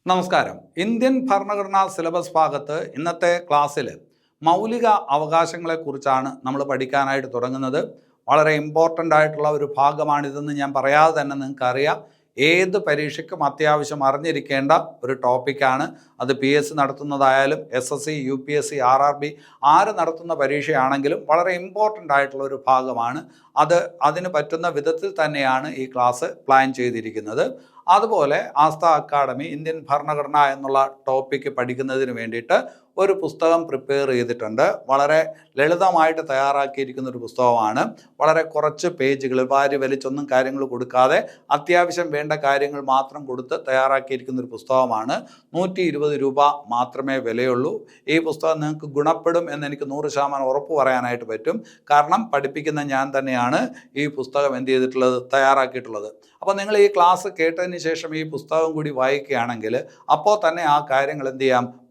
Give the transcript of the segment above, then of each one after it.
നമസ്കാരം. ഇന്ത്യൻ ഭരണഘടനാ സിലബസ് ഭാഗത്ത് ഇന്നത്തെ ക്ലാസ്സിൽ മൗലിക അവകാശങ്ങളെക്കുറിച്ചാണ് നമ്മൾ പഠിക്കാനായിട്ട് തുടങ്ങുന്നത്. വളരെ ഇമ്പോർട്ടൻ്റ് ആയിട്ടുള്ള ഒരു ഭാഗമാണിതെന്ന് ഞാൻ പറയാതെ തന്നെ നിങ്ങൾക്കറിയാം. ഏത് പരീക്ഷയ്ക്കും അത്യാവശ്യം അറിഞ്ഞിരിക്കേണ്ട ഒരു ടോപ്പിക്കാണ്. അത് PSC നടത്തുന്നതായാലും SSC, UPSC, RRB ആര് നടത്തുന്ന പരീക്ഷയാണെങ്കിലും വളരെ ഇമ്പോർട്ടൻ്റ് ആയിട്ടുള്ള ഒരു ഭാഗമാണ്. അതിന് പറ്റുന്ന വിധത്തിൽ തന്നെയാണ് ഈ ക്ലാസ് പ്ലാൻ ചെയ്തിരിക്കുന്നത്. അതുപോലെ ആസ്ഥ അക്കാഡമി ഇന്ത്യൻ ഭരണഘടന എന്നുള്ള ടോപ്പിക്ക് പഠിക്കുന്നതിന് വേണ്ടിയിട്ട് ഒരു പുസ്തകം പ്രിപ്പയർ ചെയ്തിട്ടുണ്ട്. വളരെ ലളിതമായിട്ട് തയ്യാറാക്കിയിരിക്കുന്ന ഒരു പുസ്തകമാണ്. വളരെ കുറച്ച് പേജുകൾ, വാരി വലിച്ചൊന്നും കാര്യങ്ങൾ കൊടുക്കാതെ അത്യാവശ്യം വേണ്ട കാര്യങ്ങൾ മാത്രം കൊടുത്ത് തയ്യാറാക്കിയിരിക്കുന്ന ഒരു പുസ്തകമാണ്. 120 രൂപ മാത്രമേ വിലയുള്ളൂ. ഈ പുസ്തകം നിങ്ങൾക്ക് ഗുണപ്പെടും എന്ന് എനിക്ക് 100% ഉറപ്പ് പറയാനായിട്ട് പറ്റും. കാരണം പഠിപ്പിക്കുന്ന ഞാൻ തന്നെയാണ് ഈ പുസ്തകം തയ്യാറാക്കിയിട്ടുള്ളത്. അപ്പോൾ നിങ്ങൾ ഈ ക്ലാസ് കേട്ടതിന് ശേഷം ഈ പുസ്തകം കൂടി വായിക്കുകയാണെങ്കിൽ അപ്പോൾ തന്നെ ആ കാര്യങ്ങൾ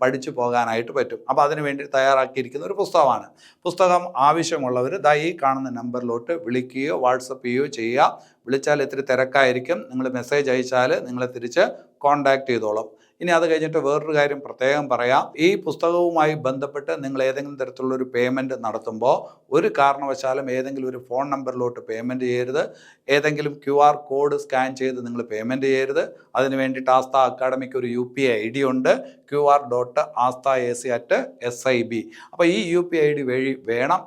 പഠിച്ചു പോകാനായിട്ട് പറ്റും. അപ്പോൾ അതിനു വേണ്ടി തയ്യാറാക്കിയിരിക്കുന്ന ഒരു പുസ്തകമാണ്. പുസ്തകം ആവശ്യമുള്ളവർ ഈ കാണുന്ന നമ്പറിലോട്ട് വിളിക്കുകയോ വാട്സപ്പ് ചെയ്യുകയോ ചെയ്യുക. വിളിച്ചാൽ ഇത്തിരി തിരക്കായിരിക്കും. നിങ്ങൾ മെസ്സേജ് അയച്ചാൽ നിങ്ങളെ തിരിച്ച് കോൺടാക്റ്റ് ചെയ്തോളും. ഇനി അത് കഴിഞ്ഞിട്ട് വേറൊരു കാര്യം പ്രത്യേകം പറയാം. ഈ പുസ്തകവുമായി ബന്ധപ്പെട്ട് നിങ്ങൾ ഏതെങ്കിലും തരത്തിലുള്ള ഒരു പേയ്മെൻറ്റ് നടത്തുമ്പോൾ ഒരു കാരണവശാലും ഏതെങ്കിലും ഒരു ഫോൺ നമ്പറിലോട്ട് പേയ്മെൻറ്റ് ചെയ്യരുത്. ഏതെങ്കിലും QR കോഡ് സ്കാൻ ചെയ്ത് നിങ്ങൾ പേയ്മെൻറ്റ് ചെയ്യരുത്. അതിന് വേണ്ടിയിട്ട് ആസ്ഥ അക്കാഡമിക്ക് ഒരു UPI ID ഉണ്ട്, qr.aastac@sib. അപ്പോൾ ഈ UPI ID വഴി വേണം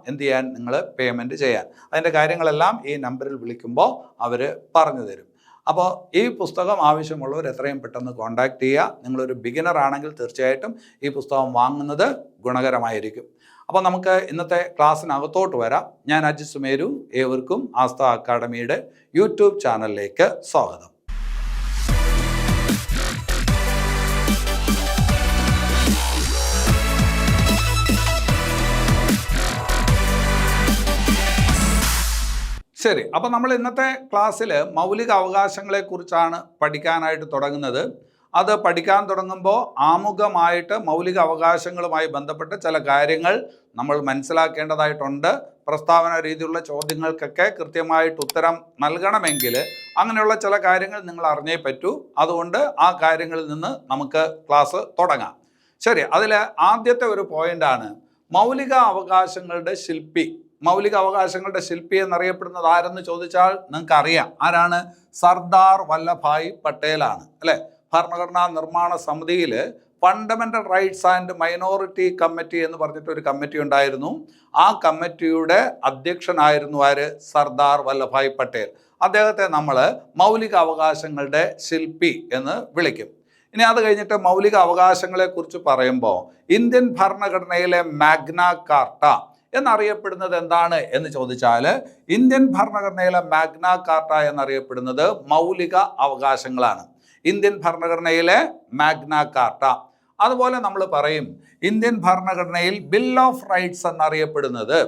നിങ്ങൾ പേയ്മെൻറ്റ് ചെയ്യാൻ. അതിൻ്റെ കാര്യങ്ങളെല്ലാം ഈ നമ്പറിൽ വിളിക്കുമ്പോൾ അവർ പറഞ്ഞു തരും. അപ്പോൾ ഈ പുസ്തകം ആവശ്യമുള്ളവർ എത്രയും പെട്ടെന്ന് കോൺടാക്റ്റ് ചെയ്യുക. നിങ്ങളൊരു ബിഗിനർ ആണെങ്കിൽ തീർച്ചയായിട്ടും ഈ പുസ്തകം വാങ്ങുന്നത് ഗുണകരമായിരിക്കും. അപ്പോൾ നമുക്ക് ഇന്നത്തെ ക്ലാസ്സിനകത്തോട്ട് വരാം. ഞാൻ അജിത് സുമേരു. ഏവർക്കും ആസ്ഥ അക്കാഡമിയുടെ യൂട്യൂബ് ചാനലിലേക്ക് സ്വാഗതം. ശരി, അപ്പോൾ നമ്മൾ ഇന്നത്തെ ക്ലാസ്സിൽ മൗലിക അവകാശങ്ങളെക്കുറിച്ചാണ് പഠിക്കാനായിട്ട് തുടങ്ങുന്നത്. അത് പഠിക്കാൻ തുടങ്ങുമ്പോൾ ആമുഖമായിട്ട് മൗലിക അവകാശങ്ങളുമായി ബന്ധപ്പെട്ട ചില കാര്യങ്ങൾ നമ്മൾ മനസ്സിലാക്കേണ്ടതായിട്ടുണ്ട്. പ്രസ്താവന രീതിയിലുള്ള ചോദ്യങ്ങൾക്കൊക്കെ കൃത്യമായിട്ട് ഉത്തരം നൽകണമെങ്കിൽ അങ്ങനെയുള്ള ചില കാര്യങ്ങൾ നിങ്ങൾ അറിഞ്ഞേ പറ്റൂ. അതുകൊണ്ട് ആ കാര്യങ്ങളിൽ നിന്ന് നമുക്ക് ക്ലാസ് തുടങ്ങാം. ശരി, അതിൽ ആദ്യത്തെ ഒരു പോയിൻ്റാണ് മൗലിക അവകാശങ്ങളുടെ ശില്പി. മൗലിക അവകാശങ്ങളുടെ ശില്പി എന്നറിയപ്പെടുന്നത് ആരെന്ന് ചോദിച്ചാൽ നിങ്ങൾക്കറിയാം. ആരാണ്? സർദാർ വല്ലഭായ് പട്ടേലാണ്, അല്ലേ? ഭരണഘടനാ നിർമ്മാണ സമിതിയിൽ fundamental rights and minority committee എന്ന് പറഞ്ഞിട്ടൊരു കമ്മിറ്റി ഉണ്ടായിരുന്നു. ആ കമ്മിറ്റിയുടെ അധ്യക്ഷനായിരുന്നു ആര്? സർദാർ വല്ലഭായ് പട്ടേൽ. അദ്ദേഹത്തെ നമ്മൾ മൗലിക അവകാശങ്ങളുടെ ശില്പി എന്ന് വിളിക്കും. ഇനി അത് കഴിഞ്ഞിട്ട് മൗലിക അവകാശങ്ങളെക്കുറിച്ച് പറയുമ്പോൾ ഇന്ത്യൻ ഭരണഘടനയിലെ മാഗ്ന കാർട്ട എന്നറിയപ്പെടുന്നത് എന്താണ് എന്ന് ചോദിച്ചാൽ ഇന്ത്യൻ ഭരണഘടനയിലെ മാഗ്ന കാർട്ട എന്നറിയപ്പെടുന്നത് മൗലിക അവകാശങ്ങളാണ്. ഇന്ത്യൻ ഭരണഘടനയിലെ മാഗ്ന കാർട്ട. അതുപോലെ നമ്മൾ പറയും ഇന്ത്യൻ ഭരണഘടനയിൽ ബിൽ ഓഫ് റൈറ്റ്സ് എന്നറിയപ്പെടുന്നത്,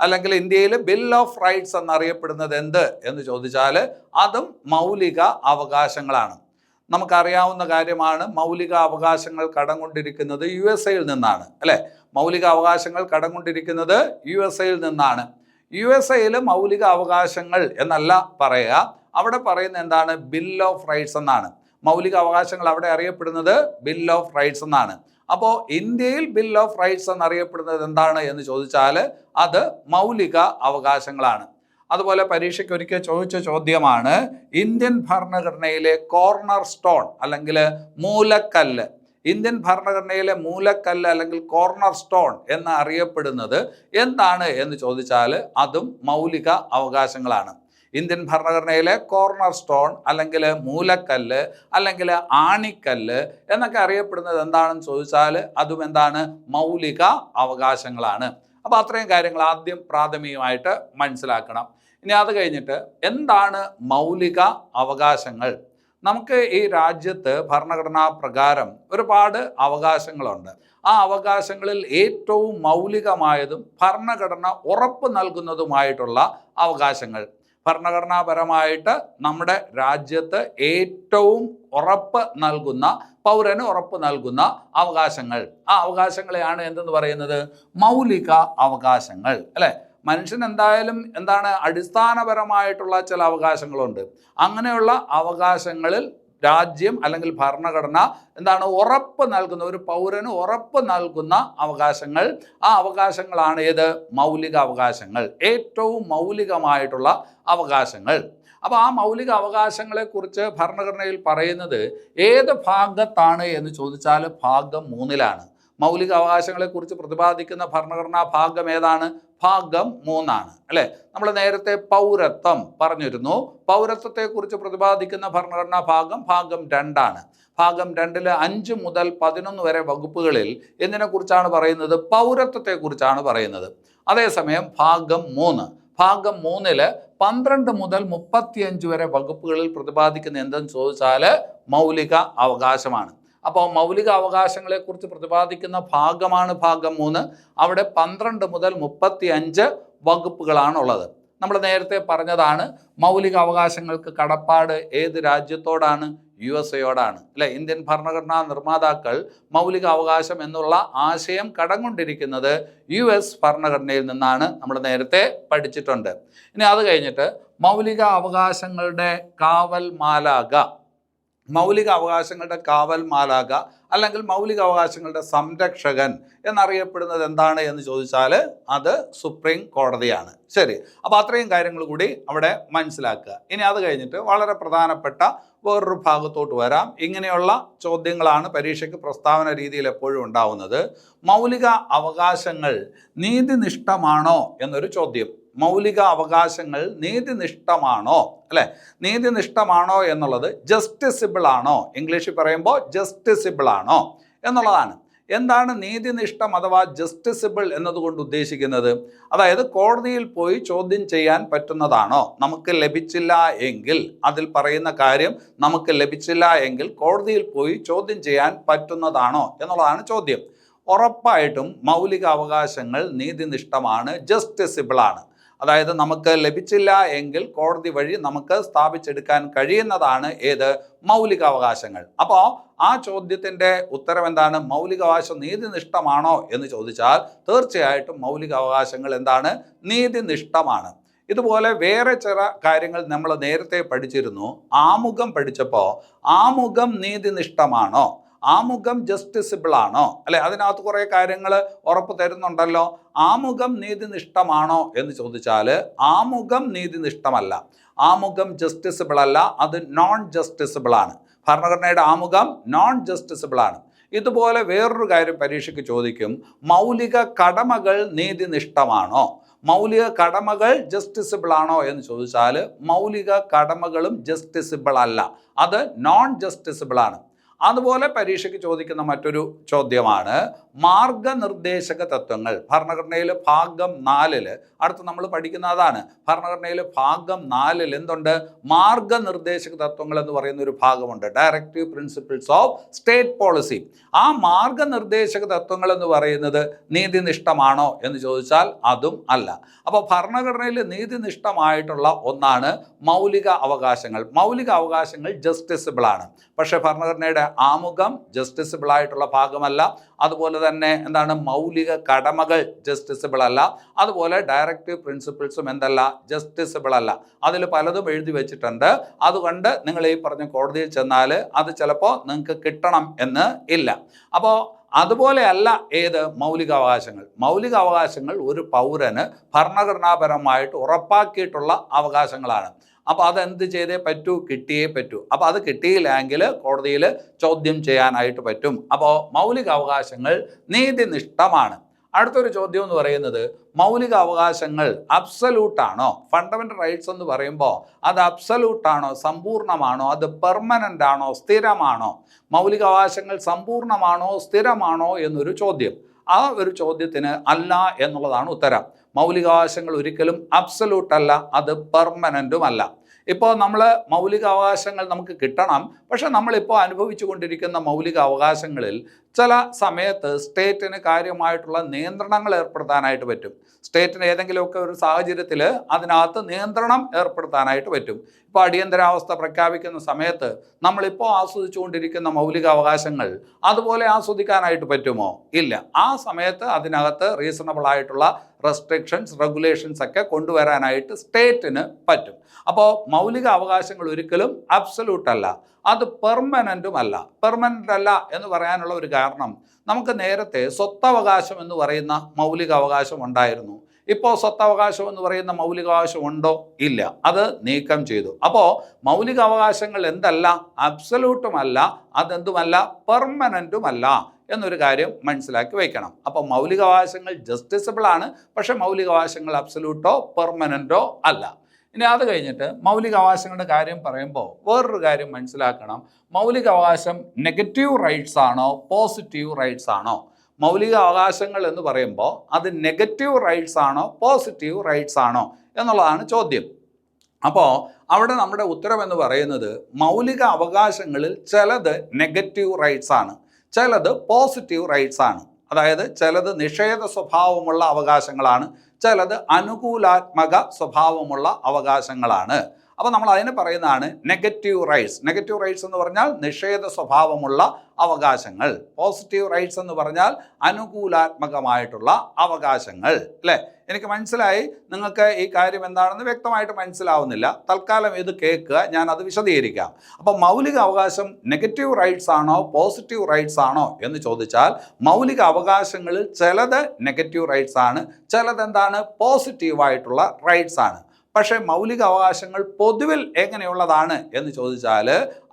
അല്ലെങ്കിൽ ഇന്ത്യയിൽ ബിൽ ഓഫ് റൈറ്റ്സ് എന്നറിയപ്പെടുന്നത് എന്ത് എന്ന് ചോദിച്ചാൽ അതും മൗലിക അവകാശങ്ങളാണ്. നമുക്കറിയാവുന്ന കാര്യമാണ്, മൗലിക അവകാശങ്ങൾ കടം കൊണ്ടിരിക്കുന്നത് USA-യിൽ നിന്നാണ്, അല്ലേ? മൗലിക അവകാശങ്ങൾ കടം കൊണ്ടിരിക്കുന്നത് USA-യിൽ നിന്നാണ്. USA-യിൽ മൗലിക അവകാശങ്ങൾ എന്നല്ല പറയുക, അവിടെ പറയുന്നത് എന്താണ്? ബിൽ ഓഫ് റൈറ്റ്സ് എന്നാണ്. മൗലിക അവകാശങ്ങൾ അവിടെ അറിയപ്പെടുന്നത് ബിൽ ഓഫ് റൈറ്റ്സ് എന്നാണ്. അപ്പോൾ ഇന്ത്യയിൽ ബിൽ ഓഫ് റൈറ്റ്സ് എന്നറിയപ്പെടുന്നത് എന്താണ് എന്ന് ചോദിച്ചാൽ അത് മൗലിക അവകാശങ്ങളാണ്. അതുപോലെ പരീക്ഷയ്ക്ക് ഒരിക്കൽ ചോദിച്ച ചോദ്യമാണ് ഇന്ത്യൻ ഭരണഘടനയിലെ കോർണർ സ്റ്റോൺ അല്ലെങ്കിൽ മൂലക്കല്ല്. ഇന്ത്യൻ ഭരണഘടനയിലെ മൂലക്കല്ല് അല്ലെങ്കിൽ കോർണർ സ്റ്റോൺ എന്ന് അറിയപ്പെടുന്നത് എന്താണ് എന്ന് ചോദിച്ചാൽ അതും മൗലിക അവകാശങ്ങളാണ്. ഇന്ത്യൻ ഭരണഘടനയിലെ കോർണർ സ്റ്റോൺ അല്ലെങ്കിൽ മൂലക്കല്ല് അല്ലെങ്കിൽ ആണിക്കല്ല് എന്നൊക്കെ അറിയപ്പെടുന്നത് എന്താണെന്ന് ചോദിച്ചാൽ അതും എന്താണ്? മൗലിക അവകാശങ്ങളാണ്. അപ്പോൾ അത്രയും കാര്യങ്ങൾ ആദ്യം പ്രാഥമികമായിട്ട് മനസ്സിലാക്കണം. ഇനി അത് കഴിഞ്ഞിട്ട് എന്താണ് മൗലിക അവകാശങ്ങൾ? നമുക്ക് ഈ രാജ്യത്ത് ഭരണഘടനാ പ്രകാരം ഒരുപാട് അവകാശങ്ങളുണ്ട്. ആ അവകാശങ്ങളിൽ ഏറ്റവും മൗലികമായതും ഭരണഘടന ഉറപ്പ് നൽകുന്നതുമായിട്ടുള്ള അവകാശങ്ങൾ, ഭരണഘടനാപരമായിട്ട് നമ്മുടെ രാജ്യത്ത് ഏറ്റവും ഉറപ്പ് നൽകുന്ന, പൗരന് ഉറപ്പ് നൽകുന്ന അവകാശങ്ങൾ, ആ അവകാശങ്ങളെയാണ് എന്തെന്ന് പറയുന്നത്? മൗലിക അവകാശങ്ങൾ, അല്ലേ? മനുഷ്യൻ എന്തായാലും അടിസ്ഥാനപരമായിട്ടുള്ള ചില അവകാശങ്ങളുണ്ട്. അങ്ങനെയുള്ള അവകാശങ്ങളിൽ രാജ്യം അല്ലെങ്കിൽ ഭരണഘടന എന്താണ് ഉറപ്പ് നൽകുന്ന, ഒരു പൗരന് ഉറപ്പ് നൽകുന്ന അവകാശങ്ങൾ. ആ അവകാശങ്ങളാണ് ഏത്? മൗലിക അവകാശങ്ങൾ, ഏറ്റവും മൗലികമായിട്ടുള്ള അവകാശങ്ങൾ. അപ്പോൾ ആ മൗലിക അവകാശങ്ങളെക്കുറിച്ച് ഭരണഘടനയിൽ പറയുന്നത് ഏത് ഭാഗത്താണ് എന്ന് ചോദിച്ചാൽ ഭാഗം 3-ലാണ്. മൗലിക അവകാശങ്ങളെക്കുറിച്ച് പ്രതിപാദിക്കുന്ന ഭരണഘടനാ ഭാഗം ഏതാണ്? ഭാഗം 3-ആണ് അല്ലേ? നമ്മൾ നേരത്തെ പൗരത്വം പറഞ്ഞിരുന്നു. പൗരത്വത്തെക്കുറിച്ച് പ്രതിപാദിക്കുന്ന ഭരണഘടനാ ഭാഗം 2-ആണ്. ഭാഗം 2-ൽ 5 മുതൽ 11 വരെ വകുപ്പുകളിൽ എന്തിനെക്കുറിച്ചാണ് പറയുന്നത്? പൗരത്വത്തെക്കുറിച്ചാണ് പറയുന്നത്. അതേസമയം ഭാഗം 3-ൽ 12 മുതൽ 35 വരെ വകുപ്പുകളിൽ പ്രതിപാദിക്കുന്ന എന്തെന്ന് ചോദിച്ചാൽ മൗലിക അവകാശമാണ്. അപ്പോൾ മൗലിക അവകാശങ്ങളെക്കുറിച്ച് പ്രതിപാദിക്കുന്ന ഭാഗമാണ് ഭാഗം 3. അവിടെ 12 മുതൽ 35 വകുപ്പുകളാണുള്ളത്. നമ്മൾ നേരത്തെ പറഞ്ഞതാണ് മൗലിക അവകാശങ്ങൾക്ക് കടപ്പാട് ഏത് രാജ്യത്തോടാണ്? USA അല്ലെ? ഇന്ത്യൻ ഭരണഘടനാ നിർമ്മാതാക്കൾ മൗലിക അവകാശം എന്നുള്ള ആശയം കടം കൊണ്ടിരിക്കുന്നത് US ഭരണഘടനയിൽ നിന്നാണ്. നമ്മൾ നേരത്തെ പഠിച്ചിട്ടുണ്ട്. ഇനി അത് കഴിഞ്ഞിട്ട് മൗലിക അവകാശങ്ങളുടെ കാവൽ മാലാഖ, മൗലിക അവകാശങ്ങളുടെ കാവൽ മാലാഖ അല്ലെങ്കിൽ മൗലിക അവകാശങ്ങളുടെ സംരക്ഷകൻ എന്നറിയപ്പെടുന്നത് എന്താണ് എന്ന് ചോദിച്ചാൽ അത് സുപ്രീം കോടതിയാണ്. ശരി, അപ്പോൾ അത്രയും കാര്യങ്ങൾ കൂടി അവിടെ മനസ്സിലാക്കുക. ഇനി അത് കഴിഞ്ഞിട്ട് വളരെ പ്രധാനപ്പെട്ട വേറൊരു ഭാഗത്തോട്ട് വരാം. ഇങ്ങനെയുള്ള ചോദ്യങ്ങളാണ് പരീക്ഷയ്ക്ക് പ്രസ്താവന രീതിയിൽ എപ്പോഴും ഉണ്ടാവുന്നത്. മൗലിക അവകാശങ്ങൾ നീതിനിഷ്ഠമാണോ എന്നൊരു ചോദ്യം. മൗലിക അവകാശങ്ങൾ നീതിനിഷ്ഠമാണോ അല്ലെ? നീതിനിഷ്ഠമാണോ എന്നുള്ളത് ജസ്റ്റിസിബിൾ ആണോ, ഇംഗ്ലീഷിൽ പറയുമ്പോൾ ജസ്റ്റിസിബിൾ ആണോ എന്നുള്ളതാണ്. എന്താണ് നീതിനിഷ്ഠം അഥവാ ജസ്റ്റിസിബിൾ എന്നതുകൊണ്ട് ഉദ്ദേശിക്കുന്നത്? അതായത് കോടതിയിൽ പോയി ചോദ്യം ചെയ്യാൻ പറ്റുന്നതാണോ? നമുക്ക് ലഭിച്ചില്ല എങ്കിൽ, അതിൽ പറയുന്ന കാര്യം നമുക്ക് ലഭിച്ചില്ല എങ്കിൽ കോടതിയിൽ പോയി ചോദ്യം ചെയ്യാൻ പറ്റുന്നതാണോ എന്നുള്ളതാണ് ചോദ്യം. ഉറപ്പായിട്ടും മൗലിക അവകാശങ്ങൾ നീതിനിഷ്ഠമാണ്, ജസ്റ്റിസിബിൾ ആണ്. അതായത് നമുക്ക് ലഭിച്ചില്ല എങ്കിൽ കോടതി വഴി നമുക്ക് സ്ഥാപിച്ചെടുക്കാൻ കഴിയുന്നതാണ് ഏത്? മൗലിക അവകാശങ്ങൾ. അപ്പോൾ ആ ചോദ്യത്തിൻ്റെ ഉത്തരം എന്താണ്? മൗലികാവകാശം നീതിനിഷ്ഠമാണോ എന്ന് ചോദിച്ചാൽ തീർച്ചയായിട്ടും മൗലിക അവകാശങ്ങൾ എന്താണ്? നീതിനിഷ്ഠമാണ്. ഇതുപോലെ വേറെ ചില കാര്യങ്ങൾ നമ്മൾ നേരത്തെ പഠിച്ചിരുന്നു. ആമുഖം പഠിച്ചപ്പോൾ ആമുഖം നീതിനിഷ്ഠമാണോ, ആമുഖം ജസ്റ്റിസിബിൾ ആണോ അല്ലെ? അതിനകത്ത് കുറേ കാര്യങ്ങൾ ഉറപ്പ് തരുന്നുണ്ടല്ലോ. ആമുഖം നീതിനിഷ്ഠമാണോ എന്ന് ചോദിച്ചാൽ ആമുഖം നീതിനിഷ്ഠമല്ല, ആമുഖം ജസ്റ്റിസിബിൾ അല്ല, അത് നോൺ ജസ്റ്റിസിബിൾ ആണ്. ഭരണഘടനയുടെ ആമുഖം നോൺ ജസ്റ്റിസിബിൾ ആണ്. ഇതുപോലെ വേറൊരു കാര്യം പരീക്ഷയ്ക്ക് ചോദിക്കും. മൗലിക കടമകൾ നീതിനിഷ്ഠമാണോ, മൗലിക കടമകൾ ജസ്റ്റിസിബിൾ ആണോ എന്ന് ചോദിച്ചാൽ മൗലിക കടമകളും ജസ്റ്റിസിബിൾ അല്ല, അത് നോൺ ജസ്റ്റിസിബിൾ ആണ്. അതുപോലെ പരീക്ഷയ്ക്ക് ചോദിക്കുന്ന മറ്റൊരു ചോദ്യമാണ് മാർഗനിർദ്ദേശക തത്വങ്ങൾ. ഭരണഘടനയിൽ ഭാഗം 4-ൽ അടുത്ത് നമ്മൾ പഠിക്കുന്ന അതാണ്. ഭരണഘടനയിൽ ഭാഗം 4-ൽ എന്തുണ്ട്? മാർഗനിർദ്ദേശക തത്വങ്ങൾ എന്ന് പറയുന്ന ഒരു ഭാഗമുണ്ട്, directive principles of state policy. ആ മാർഗനിർദ്ദേശക തത്വങ്ങൾ എന്ന് പറയുന്നത് നീതിനിഷ്ഠമാണോ എന്ന് ചോദിച്ചാൽ അതും അല്ല. അപ്പോൾ ഭരണഘടനയിൽ നീതിനിഷ്ഠമായിട്ടുള്ള ഒന്നാണ് മൗലിക അവകാശങ്ങൾ. മൗലിക അവകാശങ്ങൾ ജസ്റ്റിസിബിൾ ആണ്. പക്ഷേ ഭരണഘടനയുടെ ആമുഖം ജസ്റ്റിസിബിൾ ആയിട്ടുള്ള ഭാഗമല്ല. അതുപോലെ തന്നെ എന്താണ്? മൗലിക കടമകൾ ജസ്റ്റിസിബിൾ അല്ല. അതുപോലെ ഡയറക്റ്റീവ് പ്രിൻസിപ്പിൾസും എന്തല്ല? ജസ്റ്റിസിബിൾ അല്ല. അതിൽ പലതും എഴുതി വെച്ചിട്ടുണ്ട്. അതുകൊണ്ട് നിങ്ങൾ ഈ പറഞ്ഞ കോടതിയിൽ ചെന്നാൽ അത് ചിലപ്പോൾ നിങ്ങൾക്ക് കിട്ടണം എന്ന് ഇല്ല. അപ്പോൾ അതുപോലെയല്ല ഏത്? മൗലികാവകാശങ്ങൾ. മൗലികാവകാശങ്ങൾ ഒരു പൗരന് ഭരണഘടനാപരമായിട്ട് ഉറപ്പാക്കിയിട്ടുള്ള അവകാശങ്ങളാണ്. അപ്പോൾ അതെന്ത് ചെയ്തേ പറ്റൂ? കിട്ടിയേ പറ്റൂ. അപ്പോൾ അത് കിട്ടിയില്ലെങ്കിൽ കോടതിയിൽ ചോദ്യം ചെയ്യാനായിട്ട് പറ്റും. അപ്പോൾ മൗലിക അവകാശങ്ങൾ നീതിനിഷ്ഠമാണ്. അടുത്തൊരു ചോദ്യം എന്ന് പറയുന്നത് മൗലിക അവകാശങ്ങൾ അബ്സല്യൂട്ടാണോ? ഫണ്ടമെൻ്റൽ റൈറ്റ്സ് എന്ന് പറയുമ്പോൾ അത് അബ്സല്യൂട്ടാണോ, സമ്പൂർണ്ണമാണോ, അത് പെർമനൻ്റ് ആണോ, സ്ഥിരമാണോ? മൗലിക അവകാശങ്ങൾ സമ്പൂർണ്ണമാണോ, സ്ഥിരമാണോ എന്നൊരു ചോദ്യം. ആ ഒരു ചോദ്യത്തിന് അല്ല എന്നുള്ളതാണ് ഉത്തരം. മൗലികാവകാശങ്ങൾ ഒരിക്കലും അബ്സല്യൂട്ട് അല്ല, അത് പെർമനൻറ്റും അല്ല. ഇപ്പോൾ നമ്മൾ മൗലിക അവകാശങ്ങൾ നമുക്ക് കിട്ടണം. പക്ഷെ നമ്മളിപ്പോൾ അനുഭവിച്ചു കൊണ്ടിരിക്കുന്ന മൗലിക അവകാശങ്ങളിൽ ചില സമയത്ത് സ്റ്റേറ്റിന് കാര്യമായിട്ടുള്ള നിയന്ത്രണങ്ങൾ ഏർപ്പെടുത്താനായിട്ട് പറ്റും. സ്റ്റേറ്റിന് ഏതെങ്കിലുമൊക്കെ ഒരു സാഹചര്യത്തിൽ അതിനകത്ത് നിയന്ത്രണം ഏർപ്പെടുത്താനായിട്ട് പറ്റും. ഇപ്പോൾ അടിയന്തരാവസ്ഥ പ്രഖ്യാപിക്കുന്ന സമയത്ത് നമ്മളിപ്പോൾ ആസ്വദിച്ചുകൊണ്ടിരിക്കുന്ന മൗലിക അവകാശങ്ങൾ അതുപോലെ ആസ്വദിക്കാനായിട്ട് പറ്റുമോ? ഇല്ല. ആ സമയത്ത് അതിനകത്ത് റീസണബിൾ ആയിട്ടുള്ള റെസ്ട്രിക്ഷൻസ്, റെഗുലേഷൻസ് ഒക്കെ കൊണ്ടുവരാനായിട്ട് സ്റ്റേറ്റിന് പറ്റും. അപ്പോൾ മൗലിക അവകാശങ്ങൾ ഒരിക്കലും അബ്സല്യൂട്ട് അല്ല, അത് പെർമനൻറ്റും അല്ല. പെർമനൻ്റ് അല്ല എന്ന് പറയാനുള്ള ഒരു കാരണം, നമുക്ക് നേരത്തെ സ്വത്തവകാശം എന്ന് പറയുന്ന മൗലിക അവകാശം ഉണ്ടായിരുന്നു. ഇപ്പോൾ സ്വത്തവകാശം എന്ന് പറയുന്ന മൗലികാവകാശം ഉണ്ടോ? ഇല്ല, അത് നീക്കം ചെയ്തു. അപ്പോൾ മൗലികാവകാശങ്ങൾ എന്തല്ല? അബ്സല്യൂട്ടുമല്ല, അതെന്തുമല്ല? പെർമനൻറ്റുമല്ല എന്നൊരു കാര്യം മനസ്സിലാക്കി വയ്ക്കണം. അപ്പോൾ മൗലികാവകാശങ്ങൾ ജസ്റ്റിസബിൾ ആണ്, പക്ഷേ മൗലികാവകാശങ്ങൾ അബ്സല്യൂട്ടോ പെർമനൻറ്റോ അല്ല. ഇനി അത് കഴിഞ്ഞിട്ട് മൗലികാവകാശങ്ങളുടെ കാര്യം പറയുമ്പോൾ വേറൊരു കാര്യം മനസ്സിലാക്കണം. മൗലികാവകാശം നെഗറ്റീവ് റൈറ്റ്സ് ആണോ പോസിറ്റീവ് റൈറ്റ്സ് ആണോ? മൗലിക അവകാശങ്ങൾ എന്ന് പറയുമ്പോൾ അത് നെഗറ്റീവ് റൈറ്റ്സ് ആണോ പോസിറ്റീവ് റൈറ്റ്സ് ആണോ എന്നുള്ളതാണ് ചോദ്യം. അപ്പോൾ അവിടെ നമ്മുടെ ഉത്തരം എന്ന് പറയുന്നത് മൗലിക അവകാശങ്ങളിൽ ചിലത് നെഗറ്റീവ് റൈറ്റ്സ് ആണ്, ചിലത് പോസിറ്റീവ് റൈറ്റ്സ് ആണ്. അതായത് ചിലത് നിഷേധ സ്വഭാവമുള്ള അവകാശങ്ങളാണ്, ചിലത് അനുകൂലാത്മക സ്വഭാവമുള്ള അവകാശങ്ങളാണ്. അപ്പോൾ നമ്മൾ അതിന് പറയുന്നതാണ് നെഗറ്റീവ് റൈറ്റ്സ്. നെഗറ്റീവ് റൈറ്റ്സ് എന്ന് പറഞ്ഞാൽ നിഷേധ സ്വഭാവമുള്ള അവകാശങ്ങൾ. പോസിറ്റീവ് റൈറ്റ്സ് എന്ന് പറഞ്ഞാൽ അനുകൂലാത്മകമായിട്ടുള്ള അവകാശങ്ങൾ. അല്ലേ? എനിക്ക് മനസ്സിലായി. നിങ്ങൾക്ക് ഈ കാര്യം എന്താണെന്ന് വ്യക്തമായിട്ട് മനസ്സിലാവുന്നില്ല. തൽക്കാലം ഇത് കേൾക്കുക, ഞാൻ അത് വിശദീകരിക്കാം. അപ്പോൾ മൗലിക അവകാശം നെഗറ്റീവ് റൈറ്റ്സ് ആണോ പോസിറ്റീവ് റൈറ്റ്സ് ആണോ എന്ന് ചോദിച്ചാൽ മൗലിക അവകാശങ്ങളിൽ ചിലത് നെഗറ്റീവ് റൈറ്റ്സ് ആണ്, ചിലത് എന്താണ്? പോസിറ്റീവായിട്ടുള്ള റൈറ്റ്സ് ആണ്. പക്ഷേ മൗലിക അവകാശങ്ങൾ പൊതുവിൽ എങ്ങനെയുള്ളതാണ് എന്ന് ചോദിച്ചാൽ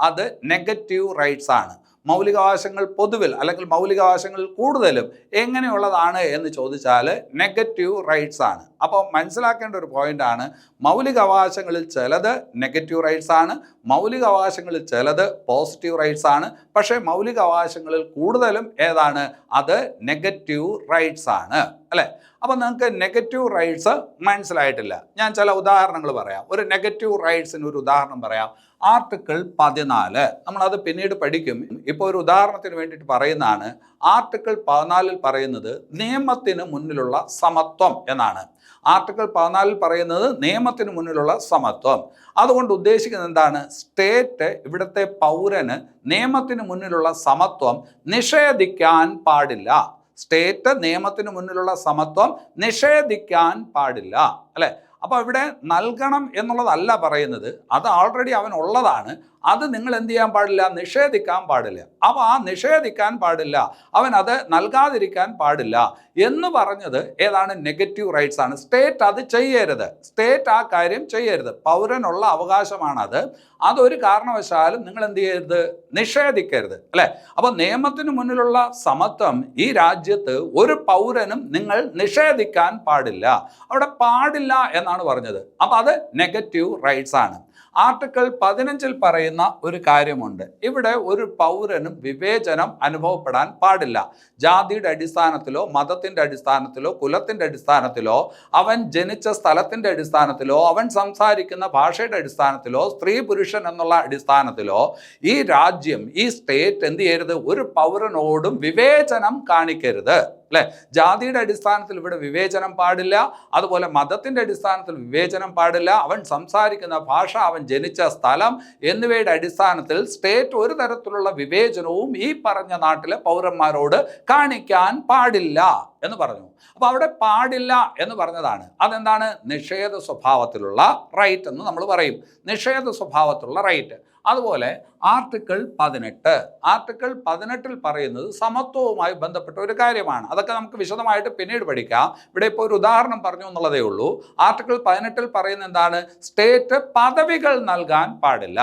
അത് നെഗറ്റീവ് റൈറ്റ്സ് ആണ്. മൗലികാവകാശങ്ങൾ പൊതുവിൽ അല്ലെങ്കിൽ മൗലികാവകാശങ്ങളിൽ കൂടുതലും എങ്ങനെയുള്ളതാണ് എന്ന് ചോദിച്ചാൽ നെഗറ്റീവ് റൈറ്റ്സ് ആണ്. അപ്പോൾ മനസ്സിലാക്കേണ്ട ഒരു പോയിന്റാണ്, മൗലികാവകാശങ്ങളിൽ ചിലത് നെഗറ്റീവ് റൈറ്റ്സ് ആണ്, മൗലികാവകാശങ്ങളിൽ ചിലത് പോസിറ്റീവ് റൈറ്റ്സ് ആണ്. പക്ഷേ മൗലികാവകാശങ്ങളിൽ കൂടുതലും ഏതാണ്? അത് നെഗറ്റീവ് റൈറ്റ്സ് ആണ്. അല്ലേ? അപ്പം നിങ്ങൾക്ക് നെഗറ്റീവ് റൈറ്റ്സ് മനസ്സിലായിട്ടില്ല. ഞാൻ ചില ഉദാഹരണങ്ങൾ പറയാം. ഒരു നെഗറ്റീവ് റൈറ്റ്സിന് ഒരു ഉദാഹരണം പറയാം. ആർട്ടിക്കിൾ 14, നമ്മളത് പിന്നീട് പഠിക്കും. ഇപ്പോൾ ഒരു ഉദാഹരണത്തിന് വേണ്ടിയിട്ട് പറയുന്നതാണ്. ആർട്ടിക്കിൾ 14 പറയുന്നത് നിയമത്തിന് മുന്നിലുള്ള സമത്വം എന്നാണ്. ആർട്ടിക്കിൾ 14 പറയുന്നത് നിയമത്തിന് മുന്നിലുള്ള സമത്വം. അതുകൊണ്ട് ഉദ്ദേശിക്കുന്നത് എന്താണ്? സ്റ്റേറ്റ് ഇവിടുത്തെ പൗരന് നിയമത്തിന് മുന്നിലുള്ള സമത്വം നിഷേധിക്കാൻ പാടില്ല. സ്റ്റേറ്റ് നിയമത്തിന് മുന്നിലുള്ള സമത്വം നിഷേധിക്കാൻ പാടില്ല. അല്ലേ? അപ്പോൾ ഇവിടെ നൽകണം എന്നുള്ളതല്ല പറയുന്നത്, അത് ഓൾറെഡി അവൻ ഉള്ളതാണ്. അത് നിങ്ങൾ എന്ത് ചെയ്യാൻ പാടില്ല? നിഷേധിക്കാൻ പാടില്ല. അപ്പോൾ ആ നിഷേധിക്കാൻ പാടില്ല, അവൻ അത് നൽകാതിരിക്കാൻ പാടില്ല എന്ന് പറഞ്ഞത് ഏതാണ്? നെഗറ്റീവ് റൈറ്റ്സ് ആണ്. സ്റ്റേറ്റ് അത് ചെയ്യരുത്, സ്റ്റേറ്റ് ആ കാര്യം ചെയ്യരുത്. പൗരനുള്ള അവകാശമാണത്. അതൊരു കാരണവശാലും നിങ്ങൾ എന്ത് ചെയ്യരുത്? നിഷേധിക്കരുത്. അല്ലേ? അപ്പോൾ നിയമത്തിന് മുന്നിലുള്ള സമത്വം ഈ രാജ്യത്ത് ഒരു പൗരനും നിങ്ങൾ നിഷേധിക്കാൻ പാടില്ല. അവിടെ പാടില്ല എന്നാണ് പറഞ്ഞത്. അപ്പോൾ അത് നെഗറ്റീവ് റൈറ്റ്സ് ആണ്. ആർട്ടിക്കിൾ 15 പറയുന്ന ഒരു കാര്യമുണ്ട്. ഇവിടെ ഒരു പൗരനും വിവേചനം അനുഭവപ്പെടാൻ പാടില്ല. ജാതിയുടെ അടിസ്ഥാനത്തിലോ മതത്തിൻ്റെ അടിസ്ഥാനത്തിലോ കുലത്തിൻ്റെ അടിസ്ഥാനത്തിലോ അവൻ ജനിച്ച സ്ഥലത്തിൻ്റെ അടിസ്ഥാനത്തിലോ അവൻ സംസാരിക്കുന്ന ഭാഷയുടെ അടിസ്ഥാനത്തിലോ സ്ത്രീ പുരുഷൻ എന്നുള്ള അടിസ്ഥാനത്തിലോ ഈ രാജ്യം, ഈ സ്റ്റേറ്റ് എന്ത് ചെയ്യരുത്? ഒരു പൗരനോടും വിവേചനം കാണിക്കരുത്. അല്ലേ? ജാതിയുടെ അടിസ്ഥാനത്തിൽ ഇവിടെ വിവേചനം പാടില്ല, അതുപോലെ മതത്തിൻ്റെ അടിസ്ഥാനത്തിൽ വിവേചനം പാടില്ല, അവൻ സംസാരിക്കുന്ന ഭാഷ, അവൻ ജനിച്ച സ്ഥലം എന്നിവയുടെ അടിസ്ഥാനത്തിൽ സ്റ്റേറ്റ് ഒരു തരത്തിലുള്ള വിവേചനവും ഈ പറഞ്ഞ നാട്ടിലെ പൗരന്മാരോട് കാണിക്കാൻ പാടില്ല എന്ന് പറഞ്ഞു. അപ്പോൾ അവിടെ പാടില്ല എന്ന് പറഞ്ഞതാണ്. അതെന്താണ്? നിഷേധ സ്വഭാവത്തിലുള്ള റൈറ്റ് എന്ന് നമ്മൾ പറയും. നിഷേധ സ്വഭാവത്തിലുള്ള റൈറ്റ്. അതുപോലെ ആർട്ടിക്കിൾ 18, ആർട്ടിക്കിൾ 18 പറയുന്നത് സമത്വവുമായി ബന്ധപ്പെട്ട ഒരു കാര്യമാണ്. അതൊക്കെ നമുക്ക് വിശദമായിട്ട് പിന്നീട് പഠിക്കാം. ഇവിടെ ഇപ്പോൾ ഒരു ഉദാഹരണം പറഞ്ഞു എന്നുള്ളതേ ഉള്ളൂ. ആർട്ടിക്കിൾ 18 പറയുന്നത് എന്താണ്? സ്റ്റേറ്റ് പദവികൾ നൽകാൻ പാടില്ല.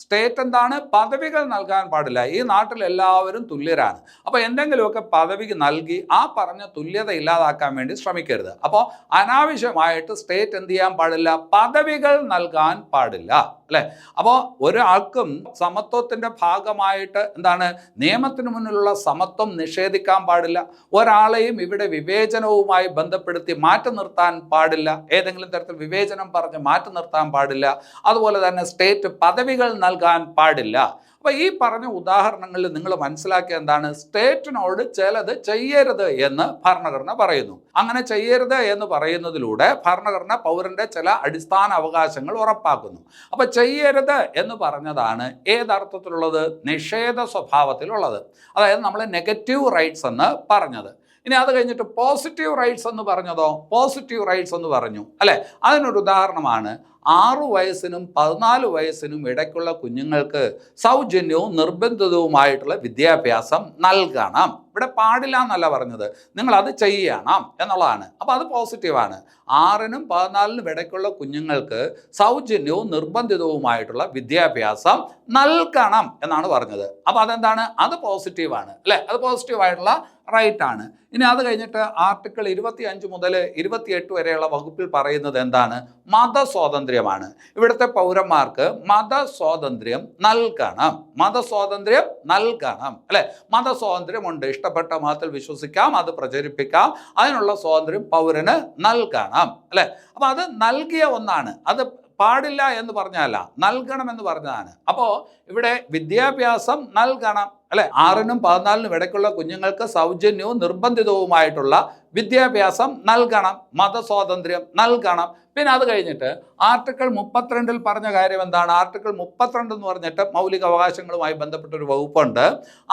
സ്റ്റേറ്റ് എന്താണ്? പദവികൾ നൽകാൻ പാടില്ല. ഈ നാട്ടിൽ എല്ലാവരും തുല്യരാണ്. അപ്പോൾ എന്തെങ്കിലുമൊക്കെ പദവി നൽകി ആ പറഞ്ഞ തുല്യത ഇല്ലാതാക്കാൻ വേണ്ടി ശ്രമിക്കരുത്. അപ്പോൾ അനാവശ്യമായിട്ട് സ്റ്റേറ്റ് എന്ത് ചെയ്യാൻ പാടില്ല? പദവികൾ നൽകാൻ പാടില്ല. അല്ലേ? അപ്പോൾ ഒരാൾക്കും സമത്വത്തിൻ്റെ ഭാഗമായിട്ട് എന്താണ്? നിയമത്തിന് മുന്നിലുള്ള സമത്വം നിഷേധിക്കാൻ പാടില്ല. ഒരാളെയും ഇവിടെ വിവേചനവുമായി ബന്ധപ്പെടുത്തി മാറ്റി നിർത്താൻ പാടില്ല. ഏതെങ്കിലും തരത്തിൽ വിവേചനം പറഞ്ഞ് മാറ്റി നിർത്താൻ പാടില്ല. അതുപോലെ തന്നെ സ്റ്റേറ്റ് പദവികൾ നൽകാൻ പാടില്ല. അപ്പോൾ ഈ പറഞ്ഞ ഉദാഹരണങ്ങളിൽ നിങ്ങൾ മനസ്സിലാക്കിയ എന്താണ്? സ്റ്റേറ്റിനോട് ചിലത് ചെയ്യരുത് എന്ന് ഭരണഘടന പറയുന്നു. അങ്ങനെ ചെയ്യരുത് എന്ന് പറയുന്നതിലൂടെ ഭരണഘടന പൗരന്റെ ചില അടിസ്ഥാന അവകാശങ്ങൾ ഉറപ്പാക്കുന്നു. അപ്പോൾ ചെയ്യരുത് എന്ന് പറഞ്ഞതാണ് ഏതർത്ഥത്തിലുള്ളത്? നിഷേധ സ്വഭാവത്തിലുള്ളത്. അതായത് നമ്മൾ നെഗറ്റീവ് റൈറ്റ്സ് എന്ന് പറഞ്ഞത്. ഇനി അത് കഴിഞ്ഞിട്ട് പോസിറ്റീവ് റൈറ്റ്സ് എന്ന് പറഞ്ഞതോ? പോസിറ്റീവ് റൈറ്റ്സ് എന്ന് പറഞ്ഞു. അല്ലേ? അതിനൊരു ഉദാഹരണമാണ് 6 വയസ്സിനും 14 വയസ്സിനും ഇടയ്ക്കുള്ള കുഞ്ഞുങ്ങൾക്ക് സൗജന്യവും നിർബന്ധിതവുമായിട്ടുള്ള വിദ്യാഭ്യാസം നൽകണം. ഇവിടെ പാടില്ല എന്നല്ല പറഞ്ഞത്, നിങ്ങൾ അത് ചെയ്യണം എന്നുള്ളതാണ്. അപ്പോൾ അത് പോസിറ്റീവാണ്. 6നും 14നും ഇടയ്ക്കുള്ള കുഞ്ഞുങ്ങൾക്ക് സൗജന്യവും നിർബന്ധിതവുമായിട്ടുള്ള വിദ്യാഭ്യാസം നൽകണം എന്നാണ് പറഞ്ഞത്. അപ്പോൾ അതെന്താണ്? അത് പോസിറ്റീവാണ് അല്ലേ? അത് പോസിറ്റീവായിട്ടുള്ള റൈറ്റ് ആണ്. ഇനി അത് കഴിഞ്ഞിട്ട് ആർട്ടിക്കിൾ 25 മുതൽ 28 വരെയുള്ള വകുപ്പിൽ പറയുന്നത് എന്താണ്? മതസ്വാതന്ത്ര്യമാണ്. ഇവിടുത്തെ പൗരന്മാർക്ക് മതസ്വാതന്ത്ര്യം നൽകണം. മതസ്വാതന്ത്ര്യം നൽകണം അല്ലെ? മതസ്വാതന്ത്ര്യമുണ്ട്. ഇഷ്ടപ്പെട്ട മതത്തിൽ വിശ്വസിക്കാം, അത് പ്രചരിപ്പിക്കാം, അതിനുള്ള സ്വാതന്ത്ര്യം പൗരന് നൽകണം അല്ലെ? അപ്പൊ അത് നൽകിയ ഒന്നാണ്. അത് പാടില്ല എന്ന് പറഞ്ഞല്ല, നൽകണം എന്ന് പറഞ്ഞതാണ്. അപ്പോൾ ഇവിടെ വിദ്യാഭ്യാസം നൽകണം അല്ലെ? 6നും 14നും ഇടയ്ക്കുള്ള കുഞ്ഞുങ്ങൾക്ക് സൗജന്യവും നിർബന്ധിതവുമായിട്ടുള്ള വിദ്യാഭ്യാസം നൽകണം, മതസ്വാതന്ത്ര്യം നൽകണം. പിന്നെ അത് കഴിഞ്ഞിട്ട് ആർട്ടിക്കിൾ 32 പറഞ്ഞ കാര്യം എന്താണ്? ആർട്ടിക്കിൾ 32 എന്ന് പറഞ്ഞിട്ട് മൗലിക അവകാശങ്ങളുമായി ബന്ധപ്പെട്ടൊരു വകുപ്പുണ്ട്.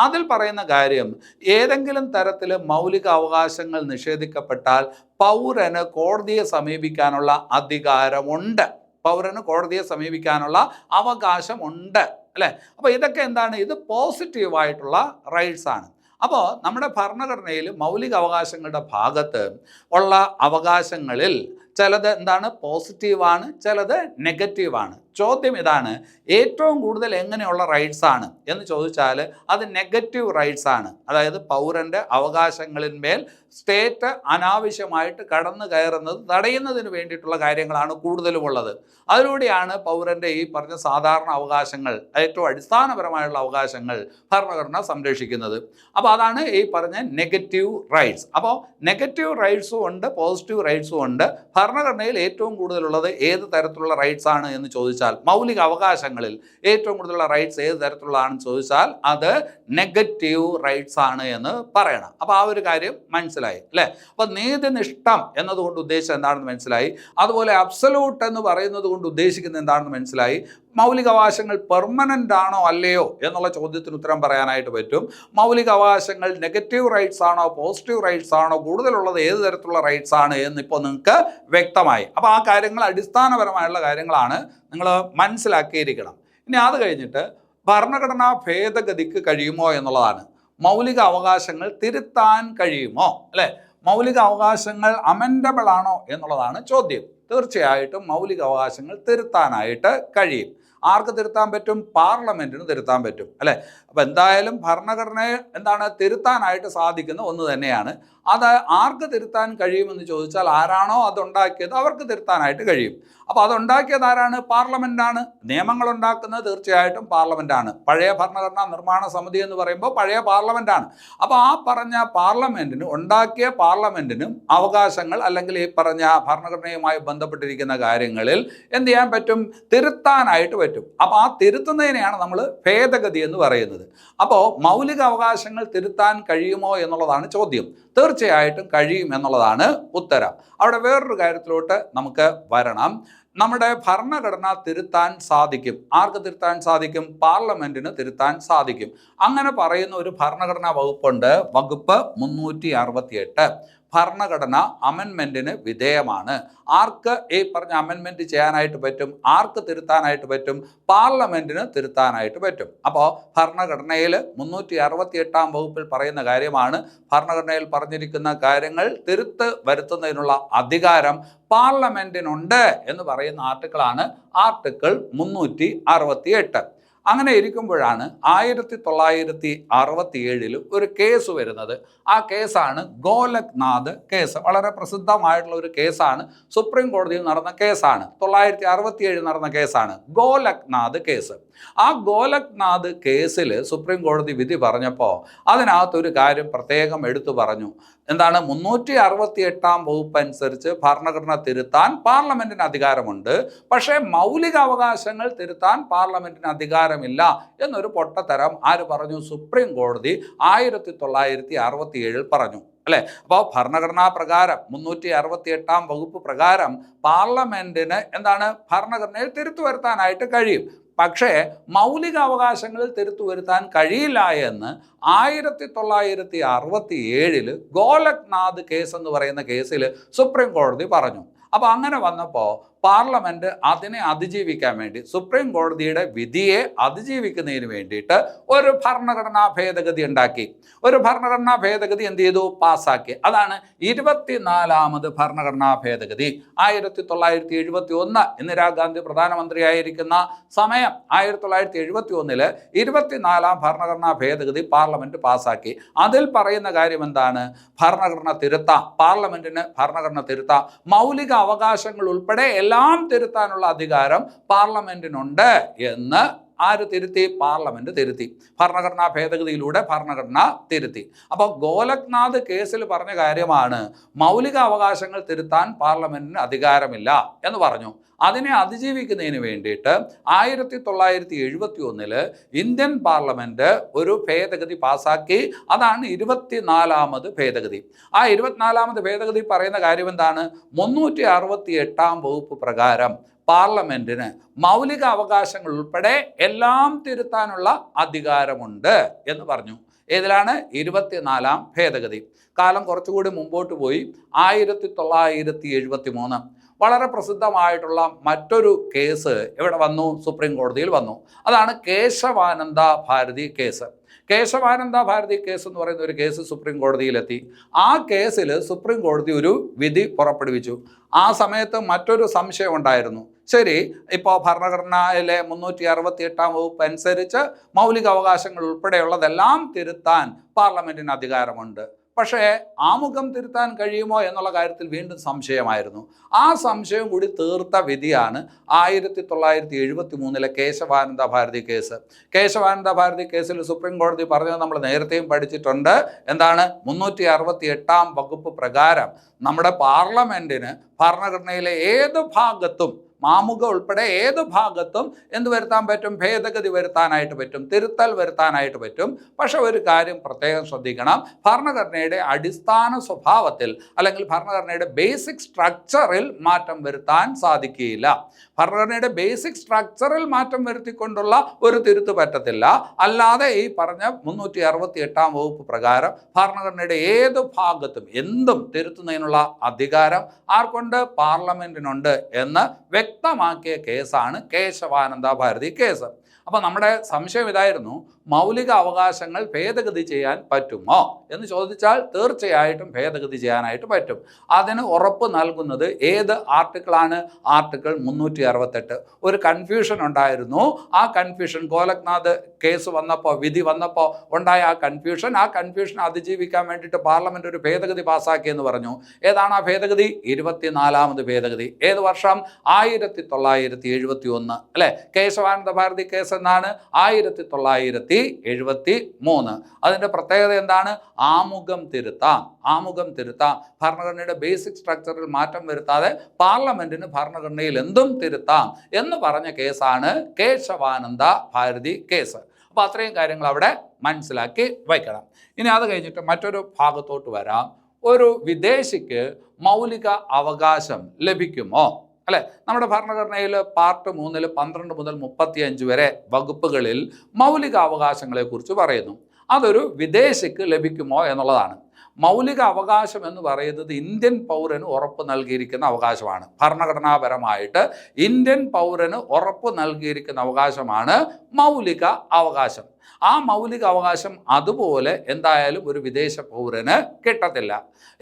അതിൽ പറയുന്ന കാര്യം, ഏതെങ്കിലും തരത്തിൽ മൗലിക അവകാശങ്ങൾ നിഷേധിക്കപ്പെട്ടാൽ പൗരന് കോടതിയെ സമീപിക്കാനുള്ള അധികാരമുണ്ട്. പൗരന് കോടതിയെ സമീപിക്കാനുള്ള അവകാശമുണ്ട് അല്ലേ? അപ്പോൾ ഇതൊക്കെ എന്താണ്? ഇത് പോസിറ്റീവായിട്ടുള്ള റൈറ്റ്സ് ആണ്. അപ്പോൾ നമ്മുടെ ഭരണഘടനയിൽ മൗലിക അവകാശങ്ങളുടെ ഭാഗത്ത് ഉള്ള അവകാശങ്ങളിൽ ചിലത് എന്താണ്? പോസിറ്റീവാണ്, ചിലത് നെഗറ്റീവാണ്. ചോദ്യം ഇതാണ്, ഏറ്റവും കൂടുതൽ എങ്ങനെയുള്ള റൈറ്റ്സ് ആണ് എന്ന് ചോദിച്ചാൽ അത് നെഗറ്റീവ് റൈറ്റ്സ് ആണ്. അതായത് പൗരൻ്റെ അവകാശങ്ങളിന്മേൽ സ്റ്റേറ്റ് അനാവശ്യമായിട്ട് കടന്നു കയറുന്നത് തടയുന്നതിന് വേണ്ടിയിട്ടുള്ള കാര്യങ്ങളാണ് കൂടുതലും ഉള്ളത്. അതിലൂടെയാണ് പൗരൻ്റെ ഈ പറഞ്ഞ സാധാരണ അവകാശങ്ങൾ, ഏറ്റവും അടിസ്ഥാനപരമായുള്ള അവകാശങ്ങൾ ഭരണഘടന സംരക്ഷിക്കുന്നത്. അപ്പോൾ അതാണ് ഈ പറഞ്ഞ നെഗറ്റീവ് റൈറ്റ്സ്. അപ്പോൾ നെഗറ്റീവ് റൈറ്റ്സും ഉണ്ട്, പോസിറ്റീവ് റൈറ്റ്സും ഉണ്ട്. ഭരണഘടനയിൽ ഏറ്റവും കൂടുതലുള്ളത് ഏത് തരത്തിലുള്ള റൈറ്റ്സ് ആണ് എന്ന് ചോദിച്ചാൽ, മൗലിക അവകാശങ്ങളിൽ ഏറ്റവും കൂടുതലുള്ള റൈറ്റ്സ് ഏത് തരത്തിലുള്ളതാണെന്ന് ചോദിച്ചാൽ അത് നെഗറ്റീവ് റൈറ്റ്സ് ആണ് എന്ന് പറയണം. അപ്പോൾ ആ ഒരു കാര്യം മനസ്സിലായി അല്ലേ? അപ്പോൾ നീതിനിഷ്ഠം എന്നതുകൊണ്ട് ഉദ്ദേശിച്ചത് എന്താണെന്ന് മനസ്സിലായി. അതുപോലെ അബ്സലൂട്ട് എന്ന് പറയുന്നത് കൊണ്ട് ഉദ്ദേശിക്കുന്നത് എന്താണെന്ന് മനസ്സിലായി. മൗലികാവകാശങ്ങൾ പെർമനൻ്റ് ആണോ അല്ലയോ എന്നുള്ള ചോദ്യത്തിന് ഉത്തരം പറയാനായിട്ട് പറ്റും. മൗലികാവകാശങ്ങൾ നെഗറ്റീവ് റൈറ്റ്സ് ആണോ പോസിറ്റീവ് റൈറ്റ്സ് ആണോ, കൂടുതലുള്ളത് ഏത് തരത്തിലുള്ള റൈറ്റ്സ് ആണ് എന്നിപ്പോൾ നിങ്ങൾക്ക് വ്യക്തമായി. അപ്പോൾ ആ കാര്യങ്ങൾ അടിസ്ഥാനപരമായുള്ള കാര്യങ്ങളാണ്, നിങ്ങൾ മനസ്സിലാക്കിയിരിക്കണം. ഇനി അത് കഴിഞ്ഞിട്ട് ഭരണഘടനാ ഭേദഗതിക്ക് കഴിയുമോ എന്നുള്ളതാണ്. മൗലിക അവകാശങ്ങൾ തിരുത്താൻ കഴിയുമോ അല്ലേ? മൗലിക അവകാശങ്ങൾ അമെൻഡബിൾ ആണോ എന്നുള്ളതാണ് ചോദ്യം. തീർച്ചയായിട്ടും മൗലിക അവകാശങ്ങൾ തിരുത്താനായിട്ട് കഴിയും. ആർക്ക് തിരുത്താൻ പറ്റും? പാർലമെൻറ്റിന് തിരുത്താൻ പറ്റും അല്ലേ? അപ്പോൾ എന്തായാലും ഭരണഘടനയെ എന്താണ് തിരുത്താനായിട്ട് സാധിക്കുന്ന ഒന്ന് തന്നെയാണ്. അത് ആർക്ക് തിരുത്താൻ കഴിയുമെന്ന് ചോദിച്ചാൽ ആരാണോ അതുണ്ടാക്കിയത് അവർക്ക് തിരുത്താനായിട്ട് കഴിയും. അപ്പോൾ അതുണ്ടാക്കിയത് ആരാണ്? പാർലമെൻറ്റാണ്. നിയമങ്ങൾ ഉണ്ടാക്കുന്നത് തീർച്ചയായിട്ടും പാർലമെൻറ്റാണ്. പഴയ ഭരണഘടനാ നിർമ്മാണ സമിതി എന്ന് പറയുമ്പോൾ പഴയ പാർലമെൻറ്റാണ്. അപ്പോൾ ആ പറഞ്ഞ പാർലമെൻറ്റിന്, ഉണ്ടാക്കിയ പാർലമെൻറ്റിനും അവകാശങ്ങൾ അല്ലെങ്കിൽ ഈ പറഞ്ഞ ഭരണഘടനയുമായി ബന്ധപ്പെട്ടിരിക്കുന്ന കാര്യങ്ങളിൽ എന്ത് ചെയ്യാൻ പറ്റും? തിരുത്താനായിട്ട് പറ്റും. അപ്പോൾ ആ തിരുത്തുന്നതിനെയാണ് നമ്മൾ ഭേദഗതി എന്ന് പറയുന്നത്. അപ്പോൾ മൗലിക അവകാശങ്ങൾ തിരുത്താൻ കഴിയുമോ എന്നുള്ളതാണ് ചോദ്യം. തീർച്ചയായിട്ടും കഴിയും എന്നുള്ളതാണ് ഉത്തരം. അവിടെ വേറൊരു കാര്യത്തിലോട്ട് നമുക്ക് വരണം. നമ്മുടെ ഭരണഘടന തിരുത്താൻ സാധിക്കും. ആർക്ക് തിരുത്താൻ സാധിക്കും? പാർലമെൻറ്റിന് തിരുത്താൻ സാധിക്കും. അങ്ങനെ പറയുന്ന ഒരു ഭരണഘടനാ വകുപ്പുണ്ട്, വകുപ്പ് 368. ഭരണഘടന അമെൻമെൻറ്റിന് വിധേയമാണ്. ആർക്ക് ഈ പറഞ്ഞ അമെൻമെൻറ്റ് ചെയ്യാനായിട്ട് പറ്റും? ആർക്ക് തിരുത്താനായിട്ട് പറ്റും? പാർലമെൻറ്റിന് തിരുത്താനായിട്ട് പറ്റും. അപ്പോൾ ഭരണഘടനയിൽ 368 വകുപ്പിൽ പറയുന്ന കാര്യമാണ്, ഭരണഘടനയിൽ പറഞ്ഞിരിക്കുന്ന കാര്യങ്ങൾ തിരുത്ത് വരുത്തുന്നതിനുള്ള അധികാരം പാർലമെൻറ്റിനുണ്ട് എന്ന് പറയുന്ന ആർട്ടിക്കിളാണ് ആർട്ടിക്കിൾ 368. അങ്ങനെ ഇരിക്കുമ്പോഴാണ് 1967 ഒരു കേസ് വരുന്നത്. ആ കേസാണ് ഗോലഖ്നാഥ് കേസ്. വളരെ പ്രസിദ്ധമായിട്ടുള്ള ഒരു കേസാണ്, സുപ്രീം കോടതിയിൽ നടന്ന കേസാണ്. 1967 നടന്ന കേസാണ് ഗോലഖ്നാഥ് കേസ്. ആ ഗോലഖ്നാഥ് കേസിൽ സുപ്രീം കോടതി വിധി പറഞ്ഞപ്പോൾ അതിനകത്തൊരു കാര്യം പ്രത്യേകം എടുത്തു പറഞ്ഞു. എന്താണ്? 368 വകുപ്പ് അനുസരിച്ച് ഭരണഘടന തിരുത്താൻ പാർലമെൻറ്റിന് അധികാരമുണ്ട്, പക്ഷേ മൗലിക അവകാശങ്ങൾ തിരുത്താൻ പാർലമെൻറ്റിന് അധികാരമില്ല എന്നൊരു പൊട്ടത്തരം ആര് പറഞ്ഞു? സുപ്രീം കോടതി 1967 പറഞ്ഞു അല്ലേ? അപ്പോൾ ഭരണഘടനാ പ്രകാരം 368 വകുപ്പ് പ്രകാരം പാർലമെൻറ്റിന് എന്താണ്? ഭരണഘടനയിൽ തിരുത്തു വരുത്താനായിട്ട് കഴിയും. പക്ഷേ മൗലിക അവകാശങ്ങളിൽ തിരുത്തു വരുത്താൻ കഴിയില്ല എന്ന് 1967 ഗോലഖ്നാഥ് കേസ് എന്ന് പറയുന്ന കേസിൽ സുപ്രീം കോടതി പറഞ്ഞു. അപ്പോൾ അങ്ങനെ വന്നപ്പോൾ പാർലമെന്റ് അതിനെ അതിജീവിക്കാൻ വേണ്ടി സുപ്രീം കോടതിയുടെ വിധിയെ അതിജീവിക്കുന്നതിന് വേണ്ടിയിട്ട് ഒരു ഭരണഘടനാ ഭേദഗതി ഉണ്ടാക്കി. ഒരു ഭരണഘടനാ ഭേദഗതി എന്ത് ചെയ്തു? പാസ്സാക്കി. അതാണ് 24ാമത് ഭരണഘടനാ ഭേദഗതി. 1971 ഇന്ദിരാഗാന്ധി പ്രധാനമന്ത്രിയായിരിക്കുന്ന സമയം 1971 24ാം ഭരണഘടനാ ഭേദഗതി പാർലമെന്റ് പാസ്സാക്കി. അതിൽ പറയുന്ന കാര്യം എന്താണ്? ഭരണഘടന തിരുത്താം, പാർലമെന്റിന് ഭരണഘടന തിരുത്താം, മൗലിക അവകാശങ്ങൾ ഉൾപ്പെടെ എല്ലാം തിരുത്താനുള്ള അധികാരം പാർലമെന്റിനുണ്ട് എന്ന് ആര് തിരുത്തി? പാർലമെന്റ് തിരുത്തി. ഭരണഘടനാ ഭേദഗതിയിലൂടെ ഭരണഘടന തിരുത്തി. അപ്പോൾ ഗോലഖ്നാഥ് കേസിൽ പറഞ്ഞ കാര്യമാണ് മൗലിക അവകാശങ്ങൾ തിരുത്താൻ പാർലമെന്റിന് അധികാരമില്ല എന്ന് പറഞ്ഞു. അതിനെ അതിജീവിക്കുന്നതിന് വേണ്ടിയിട്ട് 1971 ഇന്ത്യൻ പാർലമെന്റ് ഒരു ഭേദഗതി പാസാക്കി. അതാണ് 24ാമത് ഭേദഗതി. ആ 24ാമത് ഭേദഗതി പറയുന്ന കാര്യം എന്താണ്? 368ാം വകുപ്പ് പ്രകാരം പാർലമെന്റിന് മൗലിക അവകാശങ്ങൾ ഉൾപ്പെടെ എല്ലാം തിരുത്താനുള്ള അധികാരമുണ്ട് എന്ന് പറഞ്ഞു. ഏതിലാണ്? 24ാം ഭേദഗതി. കാലം കുറച്ചുകൂടി മുമ്പോട്ട് പോയി. 1973 വളരെ പ്രസിദ്ധമായിട്ടുള്ള മറ്റൊരു കേസ് എവിടെ വന്നു? സുപ്രീം കോടതിയിൽ വന്നു. അതാണ് കേശവാനന്ദ ഭാരതി കേസ്. കേശവാനന്ദ ഭാരതി കേസ് എന്ന് പറയുന്ന ഒരു കേസ് സുപ്രീം കോടതിയിലെത്തി. ആ കേസിൽ സുപ്രീം കോടതി ഒരു വിധി പുറപ്പെടുവിച്ചു. ആ സമയത്ത് മറ്റൊരു സംശയം ഉണ്ടായിരുന്നു. ശരി, ഇപ്പോൾ ഭരണഘടനയിലെ 368ാം വകുപ്പ് അനുസരിച്ച് മൗലിക അവകാശങ്ങൾ ഉൾപ്പെടെയുള്ളതെല്ലാം തിരുത്താൻ പാർലമെന്റിന് അധികാരമുണ്ട്. പക്ഷേ ആമുഖം തിരുത്താൻ കഴിയുമോ എന്നുള്ള കാര്യത്തിൽ വീണ്ടും സംശയമായിരുന്നു. ആ സംശയം കൂടി തീർത്ത വിധിയാണ് 1973 കേശവാനന്ദ ഭാരതി കേസ്. കേശവാനന്ദ ഭാരതി കേസിൽ സുപ്രീം കോടതി പറഞ്ഞത് നമ്മൾ നേരത്തെയും പഠിച്ചിട്ടുണ്ട്. എന്താണ്? 368ാം വകുപ്പ് പ്രകാരം നമ്മുടെ പാർലമെന്റിന് ഭരണഘടനയിലെ ഏത് ഭാഗത്തും, മാമുഖ ഉൾപ്പെടെ ഏത് ഭാഗത്തും എന്ത് വരുത്താൻ പറ്റും? ഭേദഗതി വരുത്താനായിട്ട് പറ്റും, തിരുത്തൽ വരുത്താനായിട്ട് പറ്റും. പക്ഷെ ഒരു കാര്യം പ്രത്യേകം ശ്രദ്ധിക്കണം, ഭരണഘടനയുടെ അടിസ്ഥാന സ്വഭാവത്തിൽ അല്ലെങ്കിൽ ഭരണഘടനയുടെ ബേസിക് സ്ട്രക്ചറിൽ മാറ്റം വരുത്താൻ സാധിക്കുകയില്ല. ഭരണഘടനയുടെ ബേസിക് സ്ട്രക്ചറിൽ മാറ്റം വരുത്തിക്കൊണ്ടുള്ള ഒരു തിരുത്ത് പറ്റത്തില്ല. അല്ലാതെ ഈ പറഞ്ഞ 368ാം വകുപ്പ് പ്രകാരം ഭരണഘടനയുടെ ഏത് ഭാഗത്തും എന്തും തിരുത്തുന്നതിനുള്ള അധികാരം ആർക്കുണ്ട്? പാർലമെന്റിനുണ്ട് എന്ന് വ്യക്തമാക്കിയ കേസാണ് കേശവാനന്ദ ഭാരതി കേസ്. അപ്പോൾ നമ്മുടെ സംശയം ഇതായിരുന്നു, മൗലിക അവകാശങ്ങൾ ഭേദഗതി ചെയ്യാൻ പറ്റുമോ എന്ന് ചോദിച്ചാൽ തീർച്ചയായിട്ടും ഭേദഗതി ചെയ്യാനായിട്ട് പറ്റും. അതിന് ഉറപ്പ് നൽകുന്നത് ഏത് ആർട്ടിക്കിളാണ്? ആർട്ടിക്കിൾ 368. ഒരു കൺഫ്യൂഷൻ ഉണ്ടായിരുന്നു. ആ കൺഫ്യൂഷൻ ഗോലഖ്നാഥ് കേസ് വന്നപ്പോൾ, വിധി വന്നപ്പോൾ ഉണ്ടായ ആ കൺഫ്യൂഷൻ അതിജീവിക്കാൻ വേണ്ടിയിട്ട് പാർലമെന്റ് ഒരു ഭേദഗതി പാസ്സാക്കിയെന്ന് പറഞ്ഞു. ഏതാണ് ആ ഭേദഗതി? 24ാമത് ഭേദഗതി. ഏത് വർഷം? 1971 അല്ലെ? കേശവാനന്ദ ഭാരതി കേസ് എന്നാണ് 1973. അതിൻ്റെ പ്രത്യേകത എന്താണ്? ആമുഖം തിരുത്താം. ഭരണഘടനയുടെ ബേസിക് സ്ട്രക്ചറിൽ മാറ്റം വരുത്താതെ പാർലമെന്റിന് ഭരണഘടനയിൽ എന്തും തിരുത്താം എന്ന് പറഞ്ഞ കേസാണ് കേശവാനന്ദ ഭാരതി കേസ്. അപ്പോൾ അത്രയും കാര്യങ്ങൾ അവിടെ മനസ്സിലാക്കി വയ്ക്കണം. ഇനി അത് കഴിഞ്ഞിട്ട് മറ്റൊരു ഭാഗത്തോട്ട് വരാം. ഒരു വിദേശിക്ക് മൗലിക അവകാശം ലഭിക്കുമോ? അല്ലെ, നമ്മുടെ ഭരണഘടനയിൽ പാർട്ട് 3 12 മുതൽ 35 വരെ വകുപ്പുകളിൽ മൗലിക അവകാശങ്ങളെ കുറിച്ച് പറയുന്നു. അതൊരു വിദേശിക്ക് ലഭിക്കുമോ എന്നുള്ളതാണ്. മൗലിക അവകാശം എന്ന് പറയുന്നത് ഇന്ത്യൻ പൗരന് ഉറപ്പ് നൽകിയിരിക്കുന്ന അവകാശമാണ്. ഭരണഘടനാപരമായിട്ട് ഇന്ത്യൻ പൗരന് ഉറപ്പ് നൽകിയിരിക്കുന്ന അവകാശമാണ് മൗലിക അവകാശം. ആ മൗലിക അവകാശം അതുപോലെ എന്തായാലും ഒരു വിദേശ പൗരന് കിട്ടത്തില്ല.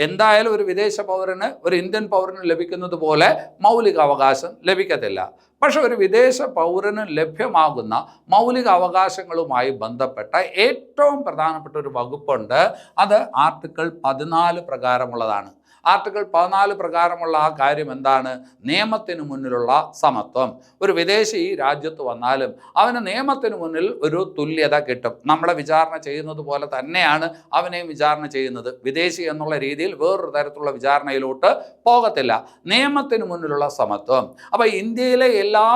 എന്തായാലും ഒരു വിദേശ പൗരന് ഒരു ഇന്ത്യൻ പൗരന് ലഭിക്കുന്നത് പോലെ മൗലിക അവകാശം ലഭിക്കത്തില്ല. പക്ഷെ ഒരു വിദേശ പൗരന് ലഭ്യമാകുന്ന മൗലിക അവകാശങ്ങളുമായി ബന്ധപ്പെട്ട ഏറ്റവും പ്രധാനപ്പെട്ട ഒരു വകുപ്പുണ്ട്. അത് ആർട്ടിക്കിൾ 14 പ്രകാരമുള്ളതാണ്. ആർട്ടിക്കിൾ 14 പ്രകാരമുള്ള ആ കാര്യം എന്താണ്? നിയമത്തിന് മുന്നിലുള്ള സമത്വം. ഒരു വിദേശി ഈ രാജ്യത്ത് വന്നാലും അവന് നിയമത്തിന് മുന്നിൽ ഒരു തുല്യത കിട്ടും. നമ്മളെ വിചാരണ ചെയ്യുന്നത് പോലെ തന്നെയാണ് അവനെയും വിചാരണ ചെയ്യുന്നത്. വിദേശി എന്നുള്ള രീതിയിൽ വേറൊരു തരത്തിലുള്ള വിചാരണയിലോട്ട് പോകത്തില്ല. നിയമത്തിന് മുന്നിലുള്ള സമത്വം. അപ്പോൾ ഇന്ത്യയിലെ എല്ലാ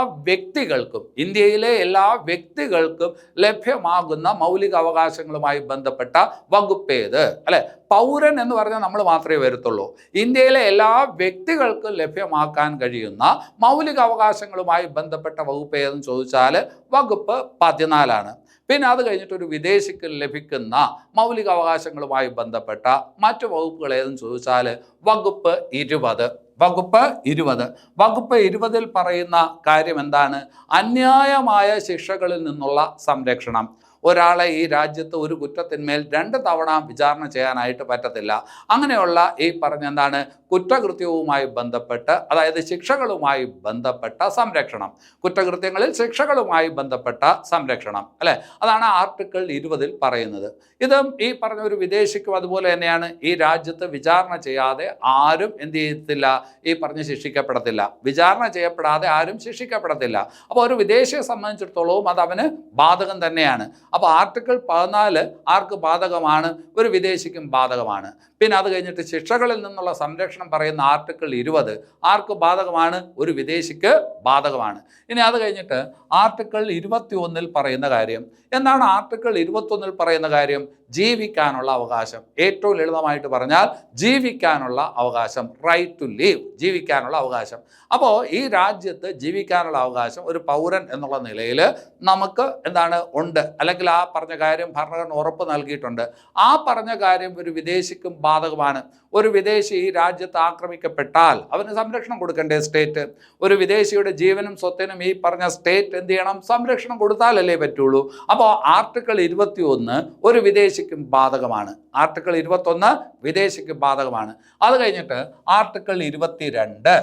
വ്യക്തികൾക്കും ലഭ്യമാകുന്ന മൗലിക അവകാശങ്ങളുമായി ബന്ധപ്പെട്ട വകുപ്പേത്? അല്ലെ, പൗരൻ എന്ന് പറഞ്ഞാൽ നമ്മൾ മാത്രമേ വരത്തുള്ളൂ. ഇന്ത്യയിലെ എല്ലാ വ്യക്തികൾക്കും ലഭ്യമാക്കാൻ കഴിയുന്ന മൗലിക അവകാശങ്ങളുമായി ബന്ധപ്പെട്ട വകുപ്പ് ഏതെന്ന് ചോദിച്ചാൽ വകുപ്പ് 14 പിന്നെ അത് കഴിഞ്ഞിട്ട് ഒരു വിദേശിക്ക് ലഭിക്കുന്ന മൗലിക അവകാശങ്ങളുമായി ബന്ധപ്പെട്ട മറ്റു വകുപ്പുകൾ ഏതെന്ന് ചോദിച്ചാൽ വകുപ്പ് 20. വകുപ്പ് 20. വകുപ്പ് 20-ൽ പറയുന്ന കാര്യം എന്താണ്? അന്യായമായ ശിക്ഷകളിൽ നിന്നുള്ള സംരക്ഷണം. ഒരാളെ ഈ രാജ്യത്ത് ഒരു കുറ്റത്തിന്മേൽ 2 തവണ വിചാരണ ചെയ്യാനായിട്ട് പറ്റത്തില്ല. അങ്ങനെയുള്ള ഈ പറഞ്ഞ എന്താണ് കുറ്റകൃത്യവുമായി ബന്ധപ്പെട്ട്, അതായത് ശിക്ഷകളുമായി ബന്ധപ്പെട്ട സംരക്ഷണം, കുറ്റകൃത്യങ്ങളിൽ ശിക്ഷകളുമായി ബന്ധപ്പെട്ട സംരക്ഷണം അല്ലെ, അതാണ് ആർട്ടിക്കിൾ 20-ൽ പറയുന്നത്. ഇതും ഈ പറഞ്ഞ ഒരു വിദേശിക്കും അതുപോലെ തന്നെയാണ്. ഈ രാജ്യത്ത് വിചാരണ ചെയ്യാതെ ആരും എന്ത് ചെയ്യത്തില്ല, ഈ പറഞ്ഞ് ശിക്ഷിക്കപ്പെടത്തില്ല. വിചാരണ ചെയ്യപ്പെടാതെ ആരും ശിക്ഷിക്കപ്പെടത്തില്ല. അപ്പോൾ ഒരു വിദേശിയെ സംബന്ധിച്ചിടത്തോളവും അത് അവന് ബാധകം തന്നെയാണ്. അപ്പോൾ ആർട്ടിക്കിൾ 14 ആർക്ക് ബാധകമാണ്? ഒരു വിദേശിക്കും ബാധകമാണ്. പിന്നെ അത് കഴിഞ്ഞിട്ട് ശിക്ഷകളിൽ നിന്നുള്ള സംരക്ഷണം പറയുന്ന ആർട്ടിക്കിൾ 20 ആർക്ക് ബാധകമാണ്? ഒരു വിദേശിക്ക് ബാധകമാണ്. ഇനി അത് കഴിഞ്ഞിട്ട് ആർട്ടിക്കിൾ 21-ൽ പറയുന്ന കാര്യം എന്താണ്? ആർട്ടിക്കിൾ 21-ൽ പറയുന്ന കാര്യം ജീവിക്കാനുള്ള അവകാശം. ഏറ്റവും ലളിതമായിട്ട് പറഞ്ഞാൽ ജീവിക്കാനുള്ള അവകാശം, റൈറ്റ് ടു ലീവ്, ജീവിക്കാനുള്ള അവകാശം. അപ്പോൾ ഈ രാജ്യത്ത് ജീവിക്കാനുള്ള അവകാശം ഒരു പൗരൻ എന്നുള്ള നിലയിൽ നമുക്ക് എന്താണ് ഉണ്ട്, അല്ലെങ്കിൽ ആ പറഞ്ഞ കാര്യം ഭരണഘടന ഉറപ്പ് നൽകിയിട്ടുണ്ട്. ആ പറഞ്ഞ കാര്യം ഒരു വിദേശിക്കും ബാധകമാണ്. ഒരു വിദേശി ഈ രാജ്യത്ത് ആക്രമിക്കപ്പെട്ടാൽ അവന് സംരക്ഷണം കൊടുക്കേണ്ടേ സ്റ്റേറ്റ്? ഒരു വിദേശിയുടെ ജീവനും സ്വത്തിനും ഈ പറഞ്ഞ സ്റ്റേറ്റ് എന്ത് ചെയ്യണം? സംരക്ഷണം കൊടുത്താലല്ലേ പറ്റുള്ളൂ. അപ്പോൾ ആർട്ടിക്കിൾ 21 ഒരു വിദേശിക്കും ബാധകമാണ്. ആർട്ടിക്കിൾ 21 വിദേശിക്ക് ബാധകമാണ്. അത് കഴിഞ്ഞിട്ട് ആർട്ടിക്കിൾ 22.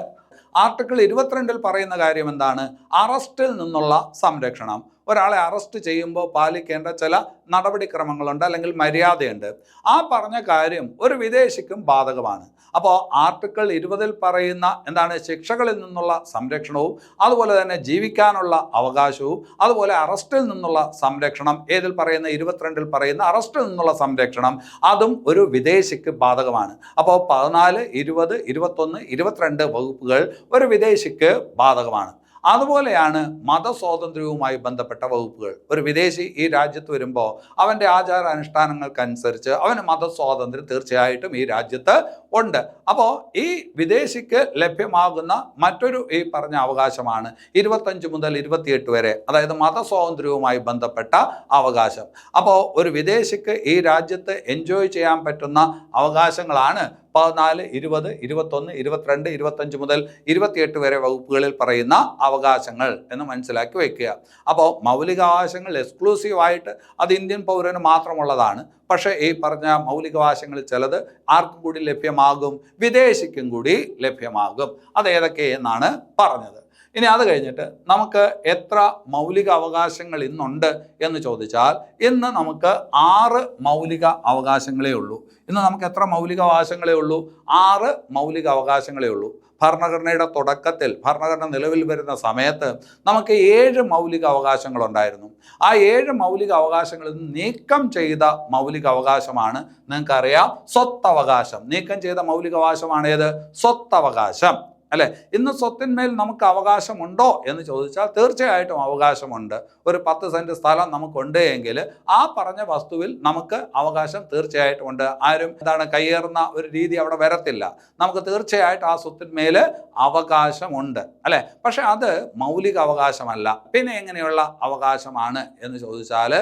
ആർട്ടിക്കിൾ 22-ൽ പറയുന്ന കാര്യം എന്താണ്? അറസ്റ്റിൽ നിന്നുള്ള സംരക്ഷണം. ഒരാളെ അറസ്റ്റ് ചെയ്യുമ്പോൾ പാലിക്കേണ്ട ചില നടപടിക്രമങ്ങളുണ്ട്, അല്ലെങ്കിൽ മര്യാദയുണ്ട്. ആ പറഞ്ഞ കാര്യം ഒരു വിദേശിക്കും ബാധകമാണ്. അപ്പോൾ ആർട്ടിക്കിൾ 20-ൽ പറയുന്ന എന്താണ്? ശിക്ഷകളിൽ നിന്നുള്ള സംരക്ഷണവും അതുപോലെ തന്നെ ജീവിക്കാനുള്ള അവകാശവും അതുപോലെ അറസ്റ്റിൽ നിന്നുള്ള സംരക്ഷണം. ഏതിൽ പറയുന്ന? 22-ൽ പറയുന്ന അറസ്റ്റിൽ നിന്നുള്ള സംരക്ഷണം, അതും ഒരു വിദേശിക്ക് ബാധകമാണ്. അപ്പോൾ 14, 20, 21, 22 വകുപ്പുകൾ ഒരു വിദേശിക്ക് ബാധകമാണ്. അതുപോലെയാണ് മതസ്വാതന്ത്ര്യവുമായി ബന്ധപ്പെട്ട വകുപ്പുകൾ. ഒരു വിദേശി ഈ രാജ്യത്ത് വരുമ്പോൾ അവൻ്റെ ആചാരാനുഷ്ഠാനങ്ങൾക്കനുസരിച്ച് അവന് മതസ്വാതന്ത്ര്യം തീർച്ചയായിട്ടും ഈ രാജ്യത്ത് ഉണ്ട്. അപ്പോൾ ഈ വിദേശിക്ക് ലഭ്യമാകുന്ന മറ്റൊരു ഈ പറഞ്ഞ അവകാശമാണ് 25 മുതൽ 28 വരെ, അതായത് മതസ്വാതന്ത്ര്യവുമായി ബന്ധപ്പെട്ട അവകാശം. അപ്പോൾ ഒരു വിദേശിക്ക് ഈ രാജ്യത്ത് എൻജോയ് ചെയ്യാൻ പറ്റുന്ന അവകാശങ്ങളാണ് 14, 20, 21, 22, 25 മുതൽ 28 വരെ വകുപ്പുകളിൽ പറയുന്ന അവകാശങ്ങൾ എന്ന് മനസ്സിലാക്കി വയ്ക്കുക. അപ്പോൾ മൗലികാവകാശങ്ങൾ എക്സ്ക്ലൂസീവായിട്ട് അത് ഇന്ത്യൻ പൗരന് മാത്രമുള്ളതാണ്. പക്ഷേ ഈ പറഞ്ഞ മൗലികാവകാശങ്ങളിൽ ചിലത് ആർക്കും കൂടി ലഭ്യമാകും? വിദേശിക്കും കൂടി ലഭ്യമാകും. അത് ഏതൊക്കെയെന്നാണ് പറഞ്ഞത്. ഇനി അത് കഴിഞ്ഞിട്ട് നമുക്ക് എത്ര മൗലിക അവകാശങ്ങൾ ഇന്നുണ്ട് എന്ന് ചോദിച്ചാൽ, ഇന്ന് നമുക്ക് 6 മൗലിക അവകാശങ്ങളേ ഉള്ളൂ. ഇന്ന് നമുക്ക് എത്ര മൗലിക അവകാശങ്ങളേ ഉള്ളൂ? 6 മൗലിക അവകാശങ്ങളേ ഉള്ളൂ. ഭരണഘടനയുടെ തുടക്കത്തിൽ, ഭരണഘടന നിലവിൽ വരുന്ന സമയത്ത് നമുക്ക് 7 മൗലിക അവകാശങ്ങളുണ്ടായിരുന്നു. ആ 7 മൗലിക അവകാശങ്ങളിൽ നിന്ന് നീക്കം ചെയ്ത മൗലിക അവകാശമാണ്, നിങ്ങൾക്കറിയാം, സ്വത്തവകാശം. നീക്കം ചെയ്ത മൗലിക അവകാശമാണ് ഏത്? സ്വത്തവകാശം അല്ലെ. ഇന്ന് സ്വത്തിന്മേൽ നമുക്ക് അവകാശമുണ്ടോ എന്ന് ചോദിച്ചാൽ തീർച്ചയായിട്ടും അവകാശമുണ്ട്. ഒരു 10 സെന്റ് സ്ഥലം നമുക്കുണ്ട് എങ്കിൽ ആ പറഞ്ഞ വസ്തുവിൽ നമുക്ക് അവകാശം തീർച്ചയായിട്ടും ഉണ്ട്. ആരും എന്താണ് കയ്യേറുന്ന ഒരു രീതി അവിടെ വരത്തില്ല. നമുക്ക് തീർച്ചയായിട്ടും ആ സ്വത്തിന്മേൽ അവകാശമുണ്ട് അല്ലെ. പക്ഷെ അത് മൗലിക അവകാശമല്ല. പിന്നെ എങ്ങനെയുള്ള അവകാശമാണ് എന്ന് ചോദിച്ചാൽ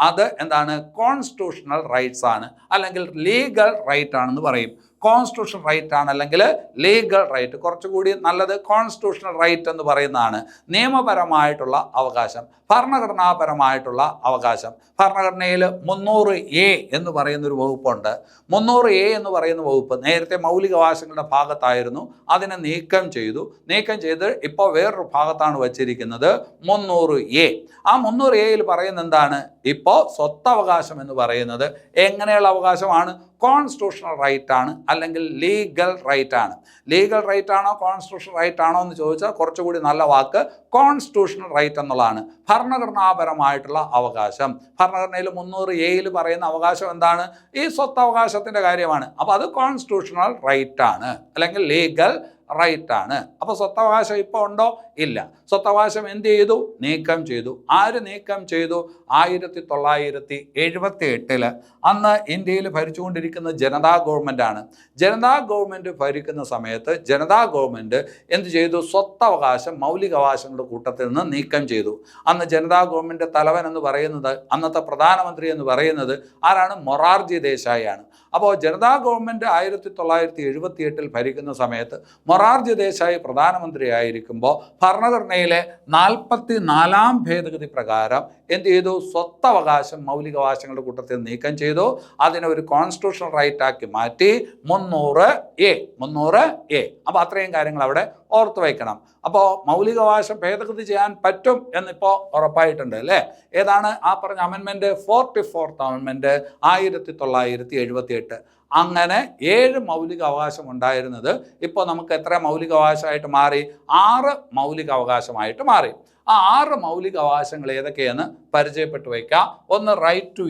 അത് എന്താണ്? കോൺസ്റ്റിറ്റ്യൂഷണൽ റൈറ്റ്സ് ആണ്, അല്ലെങ്കിൽ ലീഗൽ റൈറ്റ് ആണെന്ന് പറയും. കോൺസ്റ്റിറ്റ്യൂഷണൽ റൈറ്റ് ആണ്, അല്ലെങ്കിൽ ലീഗൽ റൈറ്റ്. കുറച്ചുകൂടി നല്ലത് കോൺസ്റ്റിറ്റ്യൂഷണൽ റൈറ്റ് എന്ന് പറയുന്നതാണ്. നിയമപരമായിട്ടുള്ള അവകാശം, ഭരണഘടനാപരമായിട്ടുള്ള അവകാശം. ഭരണഘടനയിൽ 300A എന്ന് പറയുന്നൊരു വകുപ്പുണ്ട്. 300A എന്ന് പറയുന്ന വകുപ്പ് നേരത്തെ മൗലികാവകാശങ്ങളുടെ ഭാഗത്തായിരുന്നു. അതിനെ നീക്കം ചെയ്ത് ഇപ്പോൾ വേറൊരു ഭാഗത്താണ് വച്ചിരിക്കുന്നത് 300A. ആ 300Aയിൽ പറയുന്നത് എന്താണ്? ഇപ്പോൾ സ്വത്തവകാശം എന്ന് പറയുന്നത് എങ്ങനെയുള്ള അവകാശമാണ്? കോൺസ്റ്റിറ്റ്യൂഷണൽ റൈറ്റ് ആണ്, അല്ലെങ്കിൽ ലീഗൽ റൈറ്റ് ആണ്. ലീഗൽ റൈറ്റ് ആണോ കോൺസ്റ്റിറ്റ്യൂഷണൽ റൈറ്റ് ആണോ എന്ന് ചോദിച്ചാൽ കുറച്ചുകൂടി നല്ല വാക്ക് കോൺസ്റ്റിറ്റ്യൂഷണൽ റൈറ്റ് എന്നുള്ളതാണ്. ഭരണഘടനാപരമായിട്ടുള്ള അവകാശം. ഭരണഘടനയിൽ 300Aയിൽ പറയുന്ന അവകാശം എന്താണ്? ഈ സ്വത്തവകാശത്തിൻ്റെ കാര്യമാണ്. അപ്പോൾ അത് കോൺസ്റ്റിറ്റ്യൂഷണൽ റൈറ്റ് ആണ്, അല്ലെങ്കിൽ ലീഗൽ റൈറ്റ് ആണ്. അപ്പോൾ സ്വത്തവകാശം ഇപ്പോൾ ഉണ്ടോ? ഇല്ല. സ്വത്തവകാശം എന്ത് ചെയ്തു? നീക്കം ചെയ്തു. ആര് നീക്കം ചെയ്തു? 1978 അന്ന് ഇന്ത്യയിൽ ഭരിച്ചുകൊണ്ടിരിക്കുന്ന ജനതാ ഗവൺമെൻറ്റാണ്. ജനതാ ഗവൺമെൻറ് ഭരിക്കുന്ന സമയത്ത് ജനതാ ഗവൺമെൻറ് എന്ത് ചെയ്തു? സ്വത്തവകാശം മൗലികാവകാശങ്ങളുടെ കൂട്ടത്തിൽ നിന്ന് നീക്കം ചെയ്തു. അന്ന് ജനതാ ഗവൺമെൻറ് തലവൻ എന്ന് പറയുന്നത്, അന്നത്തെ പ്രധാനമന്ത്രി എന്ന് പറയുന്നത് ആരാണ്? മൊറാർജി ദേശായി ആണ്. അപ്പോൾ ജനതാ ഗവൺമെൻറ് 1978 ഭരിക്കുന്ന സമയത്ത് മൊറാർജി ദേശായി പ്രധാനമന്ത്രിയായിരിക്കുമ്പോൾ ഭരണഘടനയിലെ 44-ാം ഭേദഗതി പ്രകാരം എന്ത് ചെയ്തു? സ്വത്തവകാശം മൗലികാവകാശങ്ങളുടെ കൂട്ടത്തിൽ നീക്കം ചെയ്തു. അതിനെ ഒരു കോൺസ്റ്റിറ്റ്യൂഷണൽ റൈറ്റ് ആക്കി മാറ്റി 300A. അപ്പോൾ അത്രയും കാര്യങ്ങൾ അവിടെ ഓർത്തു വയ്ക്കണം. അപ്പോൾ മൗലികാവകാശം ഭേദഗതി ചെയ്യാൻ പറ്റും എന്നിപ്പോൾ ഉറപ്പായിട്ടുണ്ട് അല്ലേ? ഏതാണ് ആ പറഞ്ഞ അമെൻമെൻറ്റ്? 44th amendment 1978. അങ്ങനെ 7 മൗലിക അവകാശം ഉണ്ടായിരുന്നത് ഇപ്പോൾ നമുക്ക് എത്ര മൗലികാവകാശമായിട്ട് മാറി? 6 മൗലികാവകാശമായിട്ട് മാറി. ആ 6 മൗലിക അവകാശങ്ങൾ ഏതൊക്കെയെന്ന് പരിചയപ്പെട്ടു വയ്ക്കാം. ഒന്ന് റൈറ്റ് ടു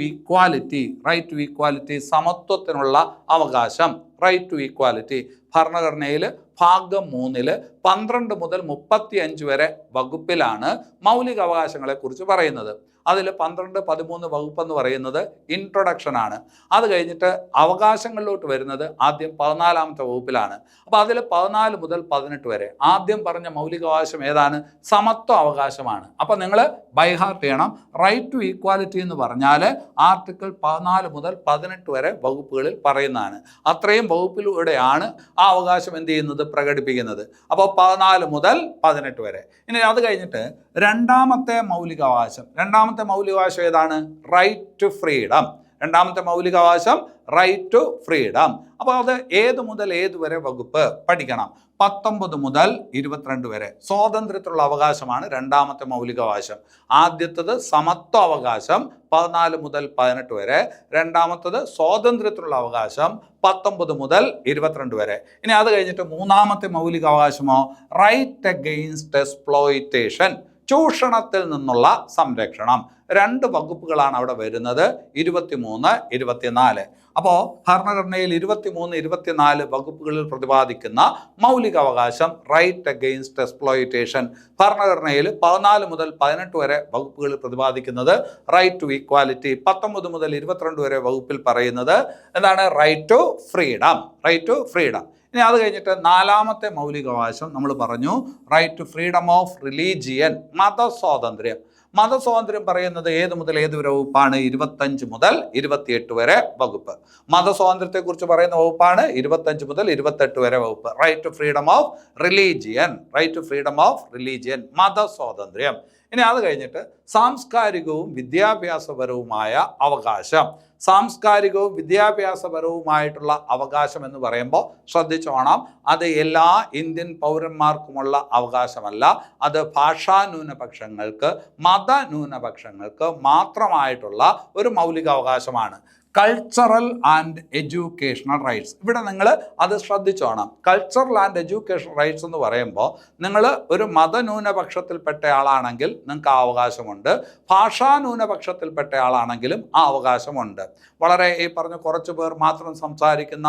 ഈക്വാലിറ്റി, സമത്വത്തിനുള്ള അവകാശം. റൈറ്റ് ടു ഈക്വാലിറ്റി ഭരണഘടനയിൽ ഭാഗം 3 12 മുതൽ 35 വരെ വകുപ്പിലാണ് മൗലിക അവകാശങ്ങളെ കുറിച്ച് പറയുന്നത്. അതിൽ 12, 13 വകുപ്പ് എന്ന് പറയുന്നത് ഇൻട്രൊഡക്ഷൻ ആണ്. അത് കഴിഞ്ഞിട്ട് അവകാശങ്ങളിലോട്ട് വരുന്നത് ആദ്യം 14ാമത്തെ വകുപ്പിലാണ്. അപ്പോൾ അതിൽ 14 മുതൽ 18 വരെ ആദ്യം പറഞ്ഞ മൗലികാവകാശം ഏതാണ്? സമത്വ അവകാശമാണ്. അപ്പോൾ നിങ്ങൾ ബൈഹാർട്ട് ചെയ്യണം. റൈറ്റ് ടു ഈക്വാലിറ്റി എന്ന് പറഞ്ഞാൽ ആർട്ടിക്കിൾ 14 മുതൽ 18 വരെ വകുപ്പുകളിൽ പറയുന്നതാണ്. അത്രയും വകുപ്പിലൂടെയാണ് ആ അവകാശം എന്ത് ചെയ്യുന്നത്? പ്രകടിപ്പിക്കുന്നത്. അപ്പോൾ 14 മുതൽ 18 വരെ. ഇനി അത് കഴിഞ്ഞിട്ട് രണ്ടാമത്തെ മൗലികാവകാശം ഏതാണ്? Right to freedom. രണ്ടാമത്തെ മൗലികാവകാശം റൈറ്റ് ടു ഫ്രീഡം. അപ്പോൾ അത് ഏത് മുതൽ ഏത് വരെ വകുപ്പ് പഠിക്കണം? 19 മുതൽ 22 വരെ സ്വാതന്ത്ര്യത്തിലുള്ള അവകാശമാണ് രണ്ടാമത്തെ മൗലികാവകാശം. ആദ്യത്തത് സമത്വ അവകാശം 14 മുതൽ 18 വരെ. രണ്ടാമത്തത് സ്വാതന്ത്ര്യത്തിലുള്ള അവകാശം 19 മുതൽ 22 വരെ. ഇനി അത് കഴിഞ്ഞിട്ട് മൂന്നാമത്തെ മൗലികാവകാശമോ? റൈറ്റ് അഗെയിൻസ്റ്റ് എക്സ്പ്ലോയിറ്റേഷൻ, ചൂഷണത്തിൽ നിന്നുള്ള സംരക്ഷണം. 2 വകുപ്പുകളാണ് അവിടെ വരുന്നത്, 23, 24. അപ്പോൾ ഭരണഘടനയിൽ 23, 24 വകുപ്പുകളിൽ പ്രതിപാദിക്കുന്ന മൗലികാവകാശം റൈറ്റ് അഗെയിൻസ്റ്റ് എക്സ്പ്ലോയിറ്റേഷൻ. ഭരണഘടനയിൽ 14 മുതൽ 18 വരെ വകുപ്പുകളിൽ പ്രതിപാദിക്കുന്നത് റൈറ്റ് ടു ഈക്വാലിറ്റി. 19 മുതൽ 22 വരെ വകുപ്പിൽ പറയുന്നത് എന്താണ്? Right to freedom. ഇനി അത് കഴിഞ്ഞിട്ട് നാലാമത്തെ മൗലികാവകാശം നമ്മൾ പറഞ്ഞു right to freedom of religion, മതസ്വാതന്ത്ര്യം. മതസ്വാതന്ത്ര്യം പറയുന്നത് ഏത് മുതൽ ഏത് വരെ വകുപ്പാണ്? 25 മുതൽ 28 വരെ വകുപ്പ്. മതസ്വാതന്ത്ര്യത്തെക്കുറിച്ച് പറയുന്ന വകുപ്പാണ് 25 മുതൽ 28 വരെ വകുപ്പ്. Right to freedom of religion, മതസ്വാതന്ത്ര്യം. ഇനി അത് കഴിഞ്ഞിട്ട് സാംസ്കാരികവും വിദ്യാഭ്യാസപരവുമായ അവകാശം. സാംസ്കാരികവും വിദ്യാഭ്യാസപരവുമായിട്ടുള്ള അവകാശം എന്ന് പറയുമ്പോൾ ശ്രദ്ധിച്ചോണം, അത് എല്ലാ ഇന്ത്യൻ പൗരന്മാർക്കുമുള്ള അവകാശമല്ല. അത് ഭാഷാ ന്യൂനപക്ഷങ്ങൾക്ക്, മതന്യൂനപക്ഷങ്ങൾക്ക് മാത്രമായിട്ടുള്ള ഒരു മൗലികാവകാശമാണ്. Cultural and educational rights. ഇവിടെ നിങ്ങൾ അത് ശ്രദ്ധിച്ചോണം. കൾച്ചറൽ ആൻഡ് എഡ്യൂക്കേഷണൽ റൈറ്റ്സ് എന്ന് പറയുമ്പോൾ നിങ്ങൾ ഒരു മതന്യൂനപക്ഷത്തിൽപ്പെട്ട ആളാണെങ്കിൽ നിങ്ങൾക്ക് ആ അവകാശമുണ്ട്. ഭാഷാ ന്യൂനപക്ഷത്തിൽപ്പെട്ട ആളാണെങ്കിലും ആ അവകാശമുണ്ട്. വളരെ ഈ പറഞ്ഞ കുറച്ച് പേർ മാത്രം സംസാരിക്കുന്ന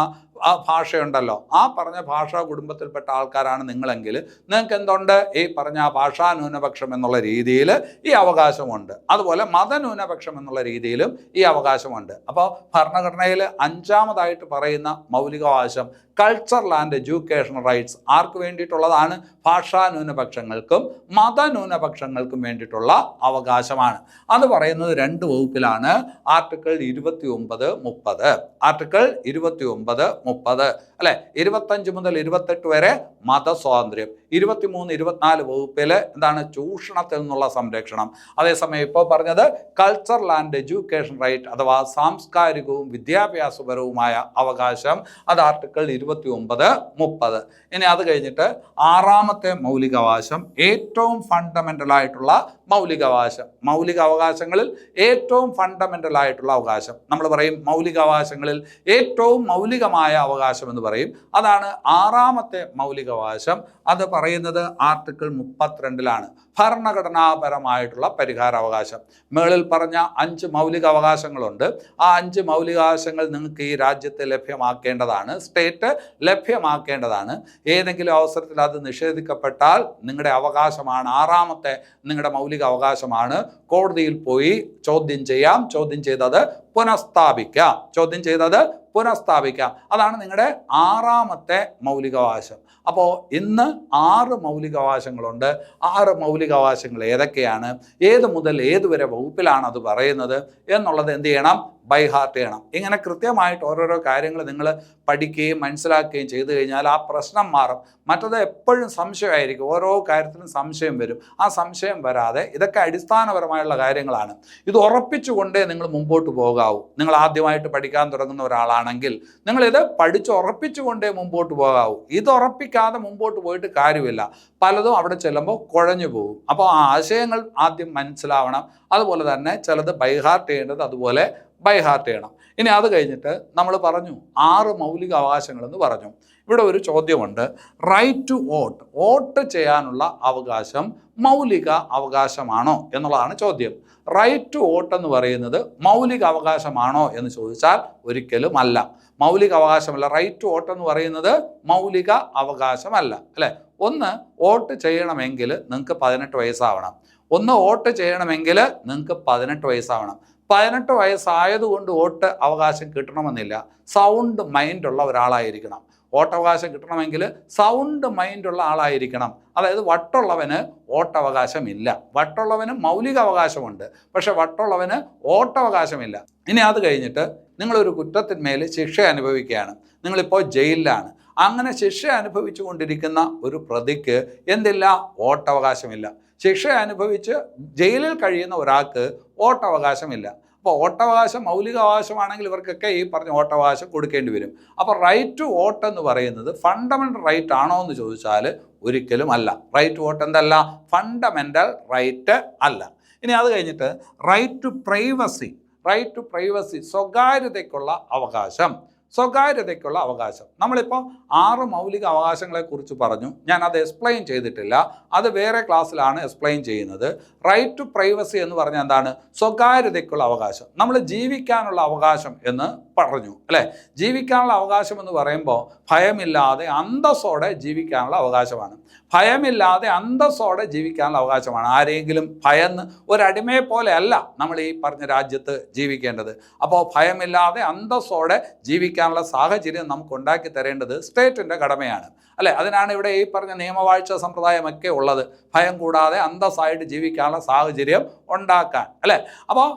ആ ഭാഷയുണ്ടല്ലോ, ആ പറഞ്ഞ ഭാഷാ കുടുംബത്തിൽപ്പെട്ട ആൾക്കാരാണ് നിങ്ങളെങ്കിൽ നിങ്ങൾക്ക് എന്തുണ്ട്? ഈ പറഞ്ഞ ഭാഷാ ന്യൂനപക്ഷം എന്നുള്ള രീതിയിൽ ഈ അവകാശമുണ്ട്. അതുപോലെ മതന്യൂനപക്ഷം എന്നുള്ള രീതിയിലും ഈ അവകാശമുണ്ട്. അപ്പോൾ ഭരണഘടനയിൽ 5ാമതായിട്ട് പറയുന്ന മൗലികാവകാശം കൾച്ചറൽ ആൻഡ് എഡ്യൂക്കേഷണൽ റൈറ്റ്സ് ആർക്ക് വേണ്ടിയിട്ടുള്ളതാണ്? ഭാഷാ ന്യൂനപക്ഷങ്ങൾക്കും മതന്യൂനപക്ഷങ്ങൾക്കും വേണ്ടിയിട്ടുള്ള അവകാശമാണ്. അത് പറയുന്നത് 2 വകുപ്പിലാണ്. ആർട്ടിക്കിൾ 29, 30. ആർട്ടിക്കിൾ 29, 30 അല്ലെ. 25 മുതൽ 28 വരെ മതസ്വാതന്ത്ര്യം. 23, 24 വകുപ്പിൽ എന്താണ്? ചൂഷണത്തിൽ നിന്നുള്ള സംരക്ഷണം. അതേസമയം ഇപ്പോൾ പറഞ്ഞത് കൾച്ചറൽ ആൻഡ് എഡ്യൂക്കേഷൻ റൈറ്റ് അഥവാ സാംസ്കാരികവും വിദ്യാഭ്യാസപരവുമായ അവകാശം. അത് ആർട്ടിക്കിൾ 29, 30. ഇനി അത് കഴിഞ്ഞിട്ട് 6ാമത്തെ മൗലികാവകാശം ഏറ്റവും ഫണ്ടമെൻ്റൽ ആയിട്ടുള്ള മൗലികാവകാശം. മൗലികാവകാശങ്ങളിൽ ഏറ്റവും ഫണ്ടമെൻ്റൽ ആയിട്ടുള്ള അവകാശം നമ്മൾ പറയും മൗലികാവകാശങ്ങളിൽ ഏറ്റവും മൗലികമായ അവകാശം എന്ന് പറയും. അതാണ് 6ാമത്തെ മൗലികാവകാശം. അത് പറയുന്നത് ആർട്ടിക്കിൾ 32ലാണ്. ഭരണഘടനാപരമായിട്ടുള്ള പരിഹാരാവകാശം. മുകളിൽ പറഞ്ഞ 5 മൗലിക അവകാശങ്ങളുണ്ട്. ആ 5 മൗലികാവകാശങ്ങൾ നിങ്ങൾക്ക് ഈ രാജ്യത്ത് ലഭ്യമാക്കേണ്ടതാണ്, സ്റ്റേറ്റ് ലഭ്യമാക്കേണ്ടതാണ്. ഏതെങ്കിലും അവസരത്തിൽ അത് നിഷേധിക്കപ്പെട്ടാൽ നിങ്ങളുടെ അവകാശമാണ്, 6ാമത്തെ നിങ്ങളുടെ മൗലിക അവകാശമാണ്, കോടതിയിൽ പോയി ചോദ്യം ചെയ്യാം. ചോദ്യം ചെയ്തത് പുനഃസ്ഥാപിക്കാം. ചോദ്യം ചെയ്തത് പുനഃസ്ഥാപിക്കാം. അതാണ് നിങ്ങളുടെ 6ാമത്തെ മൗലികാവകാശം. അപ്പോൾ ഇന്ന് 6 മൗലികാവകാശങ്ങളുണ്ട്. 6 മൗലികാവകാശങ്ങൾ ഏതൊക്കെയാണ്, ഏത് മുതൽ ഏതുവരെ വകുപ്പിലാണ് അത് പറയുന്നത് എന്നുള്ളത് എന്ത് ചെയ്യണം? ബൈ ഹാർട്ട് ചെയ്യണം. ഇങ്ങനെ കൃത്യമായിട്ട് ഓരോരോ കാര്യങ്ങൾ നിങ്ങൾ പഠിക്കുകയും മനസ്സിലാക്കുകയും ചെയ്തു കഴിഞ്ഞാൽ ആ പ്രശ്നം മാറും. മറ്റത് എപ്പോഴും സംശയമായിരിക്കും, ഓരോ കാര്യത്തിലും സംശയം വരും. ആ സംശയം വരാതെ ഇതൊക്കെ അടിസ്ഥാനപരമായുള്ള കാര്യങ്ങളാണ്. ഇത് ഉറപ്പിച്ചുകൊണ്ടേ നിങ്ങൾ മുമ്പോട്ട് പോകാവൂ. നിങ്ങൾ ആദ്യമായിട്ട് പഠിക്കാൻ തുടങ്ങുന്ന ഒരാളാണെങ്കിൽ നിങ്ങളിത് പഠിച്ച് ഉറപ്പിച്ചുകൊണ്ടേ മുമ്പോട്ട് പോകാവൂ. ഇത് ഉറപ്പിക്കാതെ മുമ്പോട്ട് പോയിട്ട് കാര്യമില്ല. പലതും അവിടെ ചെല്ലുമ്പോൾ കുഴഞ്ഞു പോകും. അപ്പോൾ ആ ആശയങ്ങൾ ആദ്യം മനസ്സിലാവണം. അതുപോലെ തന്നെ ചിലത് ബൈഹാർട്ട് ചെയ്യേണ്ടത് അതുപോലെ ബൈഹാർട്ട് ചെയ്യണം. ഇനി അത് കഴിഞ്ഞിട്ട് നമ്മൾ പറഞ്ഞു 6 മൗലിക അവകാശങ്ങളെന്ന് പറഞ്ഞു. ഇവിടെ ഒരു ചോദ്യമുണ്ട്, റൈറ്റ് ടു വോട്ട്, വോട്ട് ചെയ്യാനുള്ള അവകാശം മൗലിക അവകാശമാണോ എന്നുള്ളതാണ് ചോദ്യം. റൈറ്റ് ടു വോട്ട് എന്ന് പറയുന്നത് മൗലിക അവകാശമാണോ എന്ന് ചോദിച്ചാൽ ഒരിക്കലും അല്ല, മൗലിക അവകാശമല്ല. റൈറ്റ് ടു വോട്ട് എന്ന് പറയുന്നത് മൗലിക അവകാശമല്ല, അല്ലേ? ഒന്ന്, വോട്ട് ചെയ്യണമെങ്കിൽ നിങ്ങൾക്ക് 18 വയസ്സാവണം. വോട്ട് ചെയ്യണമെങ്കിൽ നിങ്ങൾക്ക് 18 വയസ്സാവണം. 18 വയസ്സായതുകൊണ്ട് വോട്ട് അവകാശം കിട്ടണമെന്നില്ല. സൗണ്ട് മൈൻഡുള്ള ഒരാളായിരിക്കണം. വോട്ടവകാശം കിട്ടണമെങ്കിൽ സൗണ്ട് മൈൻഡുള്ള ആളായിരിക്കണം. അതായത് വട്ടുള്ളവന് വോട്ടവകാശമില്ല. വട്ടുള്ളവന് മൗലിക അവകാശമുണ്ട്, പക്ഷെ വട്ടുള്ളവന് വോട്ടവകാശമില്ല. ഇനി അത് കഴിഞ്ഞിട്ട് നിങ്ങളൊരു കുറ്റത്തിന്മേൽ ശിക്ഷ അനുഭവിക്കുകയാണ്, നിങ്ങളിപ്പോൾ ജയിലിലാണ്. അങ്ങനെ ശിക്ഷ അനുഭവിച്ചു കൊണ്ടിരിക്കുന്ന ഒരു പ്രതിക്ക് എന്തില്ല? വോട്ടവകാശമില്ല. ശിക്ഷ അനുഭവിച്ച് ജയിലിൽ കഴിയുന്ന ഒരാൾക്ക് വോട്ടവകാശമില്ല. അപ്പോൾ വോട്ടവകാശം മൗലിക അവകാശമാണെങ്കിൽ ഇവർക്കൊക്കെ ഈ പറഞ്ഞ വോട്ടവകാശം കൊടുക്കേണ്ടി വരും. അപ്പോൾ റൈറ്റ് ടു വോട്ട് എന്ന് പറയുന്നത് ഫണ്ടമെൻ്റൽ റൈറ്റ് ആണോ എന്ന് ചോദിച്ചാൽ ഒരിക്കലും അല്ല. റൈറ്റ് ടു വോട്ട് എന്തല്ല? ഫണ്ടമെൻ്റൽ റൈറ്റ് അല്ല. ഇനി അത് കഴിഞ്ഞിട്ട് right to privacy, right to privacy, സ്വകാര്യതയ്ക്കുള്ള അവകാശം. സ്വകാര്യതയ്ക്കുള്ള അവകാശം നമ്മളിപ്പോൾ 6 മൗലിക അവകാശങ്ങളെക്കുറിച്ച് പറഞ്ഞു. ഞാൻ അത് എക്സ്പ്ലെയിൻ ചെയ്തിട്ടില്ല, അത് വേറെ ക്ലാസ്സിലാണ് എക്സ്പ്ലെയിൻ ചെയ്യുന്നത്. റൈറ്റ് ടു പ്രൈവസി എന്ന് പറഞ്ഞാൽ എന്താണ്? സ്വകാര്യതയ്ക്കുള്ള അവകാശം. നമ്മൾ ജീവിക്കാനുള്ള അവകാശം എന്ന് പറഞ്ഞു, അല്ലേ? ജീവിക്കാനുള്ള അവകാശം എന്ന് പറയുമ്പോൾ ഭയമില്ലാതെ അന്തസ്സോടെ ജീവിക്കാനുള്ള അവകാശമാണ്. ഭയമില്ലാതെ അന്തസ്സോടെ ജീവിക്കാനുള്ള അവകാശമാണ്. ആരെങ്കിലും ഭയന്ന് ഒരടിമയെ പോലെ അല്ല നമ്മൾ ഈ പറഞ്ഞ രാജ്യത്ത് ജീവിക്കേണ്ടത്. അപ്പോൾ ഭയമില്ലാതെ അന്തസ്സോടെ ജീവിക്കാനുള്ള സാഹചര്യം നമുക്ക് ഉണ്ടാക്കി തരേണ്ടത് സ്റ്റേറ്റിൻ്റെ കടമയാണ്, അല്ലേ? അതിനാണ് ഇവിടെ ഈ പറഞ്ഞ നിയമവാഴ്ച സമ്പ്രദായമൊക്കെ ഉള്ളത്. ഭയം കൂടാതെ അന്തസ്സായിട്ട് ജീവിക്കാനുള്ള സാഹചര്യം ഉണ്ടാക്കാൻ, അല്ലേ? അപ്പോൾ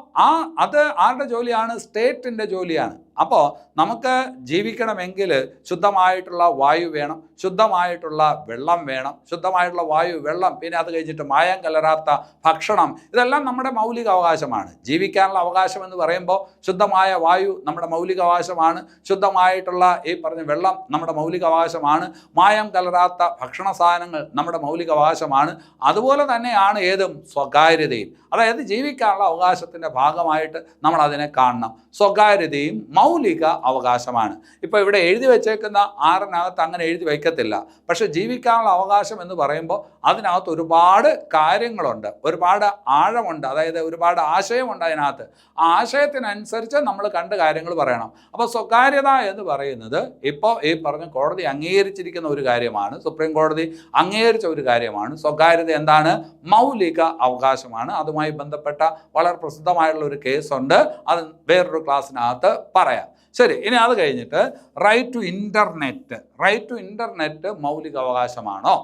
അത് ആരുടെ ജോലിയാണ്? സ്റ്റേറ്റിൻ്റെ ജോലിയാണ്. അപ്പോൾ നമുക്ക് ജീവിക്കണമെങ്കിൽ ശുദ്ധമായിട്ടുള്ള വായു വേണം, ശുദ്ധമായിട്ടുള്ള വെള്ളം വേണം. ശുദ്ധമായിട്ടുള്ള വായു, വെള്ളം, പിന്നെ അത് കഴിഞ്ഞിട്ട് മായം കലരാത്ത ഭക്ഷണം, ഇതെല്ലാം നമ്മുടെ മൗലിക അവകാശമാണ്. ജീവിക്കാനുള്ള അവകാശം എന്ന് പറയുമ്പോൾ ശുദ്ധമായ വായു നമ്മുടെ മൗലിക അവകാശമാണ്, ശുദ്ധമായിട്ടുള്ള ഈ പറഞ്ഞ വെള്ളം നമ്മുടെ മൗലിക അവകാശമാണ്, മായം കലരാത്ത ഭക്ഷണ സാധനങ്ങൾ നമ്മുടെ മൗലിക അവകാശമാണ്. അതുപോലെ തന്നെയാണ് ഏതും സ്വകാര്യതയും. അതായത് ജീവിക്കാനുള്ള അവകാശത്തിൻ്റെ ഭാഗമായിട്ട് നമ്മൾ അതിനെ കാണണം. സ്വകാര്യതയും മൗലിക അവകാശമാണ്. ഇപ്പോൾ ഇവിടെ എഴുതി വെച്ചേക്കുന്ന 6-നകത്ത് അങ്ങനെ എഴുതി വയ്ക്കത്തില്ല. പക്ഷെ ജീവിക്കാനുള്ള അവകാശം എന്ന് പറയുമ്പോൾ അതിനകത്ത് ഒരുപാട് കാര്യങ്ങളുണ്ട്, ഒരുപാട് ആഴമുണ്ട്, അതായത് ഒരുപാട് ആശയമുണ്ട് അതിനകത്ത്. ആ ആശയത്തിനനുസരിച്ച് നമ്മൾ കണ്ട കാര്യങ്ങൾ പറയണം. അപ്പോൾ സ്വകാര്യത എന്ന് പറയുന്നത് ഇപ്പോൾ ഈ പറഞ്ഞ കോടതി അംഗീകരിച്ചിരിക്കുന്ന ഒരു കാര്യമാണ്, സുപ്രീം കോടതി അംഗീകരിച്ച ഒരു കാര്യമാണ്. സ്വകാര്യത എന്താണ്? മൗലിക അവകാശമാണ്. അതുമായി ബന്ധപ്പെട്ട വളരെ പ്രസിദ്ധമായിട്ടുള്ള ഒരു കേസുണ്ട്, അത് വേറൊരു ക്ലാസ്സിനകത്ത് പറയാം. ശരി, ഇനി അത് കഴിഞ്ഞിട്ട് right to internet. Right to internet മൗലിക അവകാശമാണോ?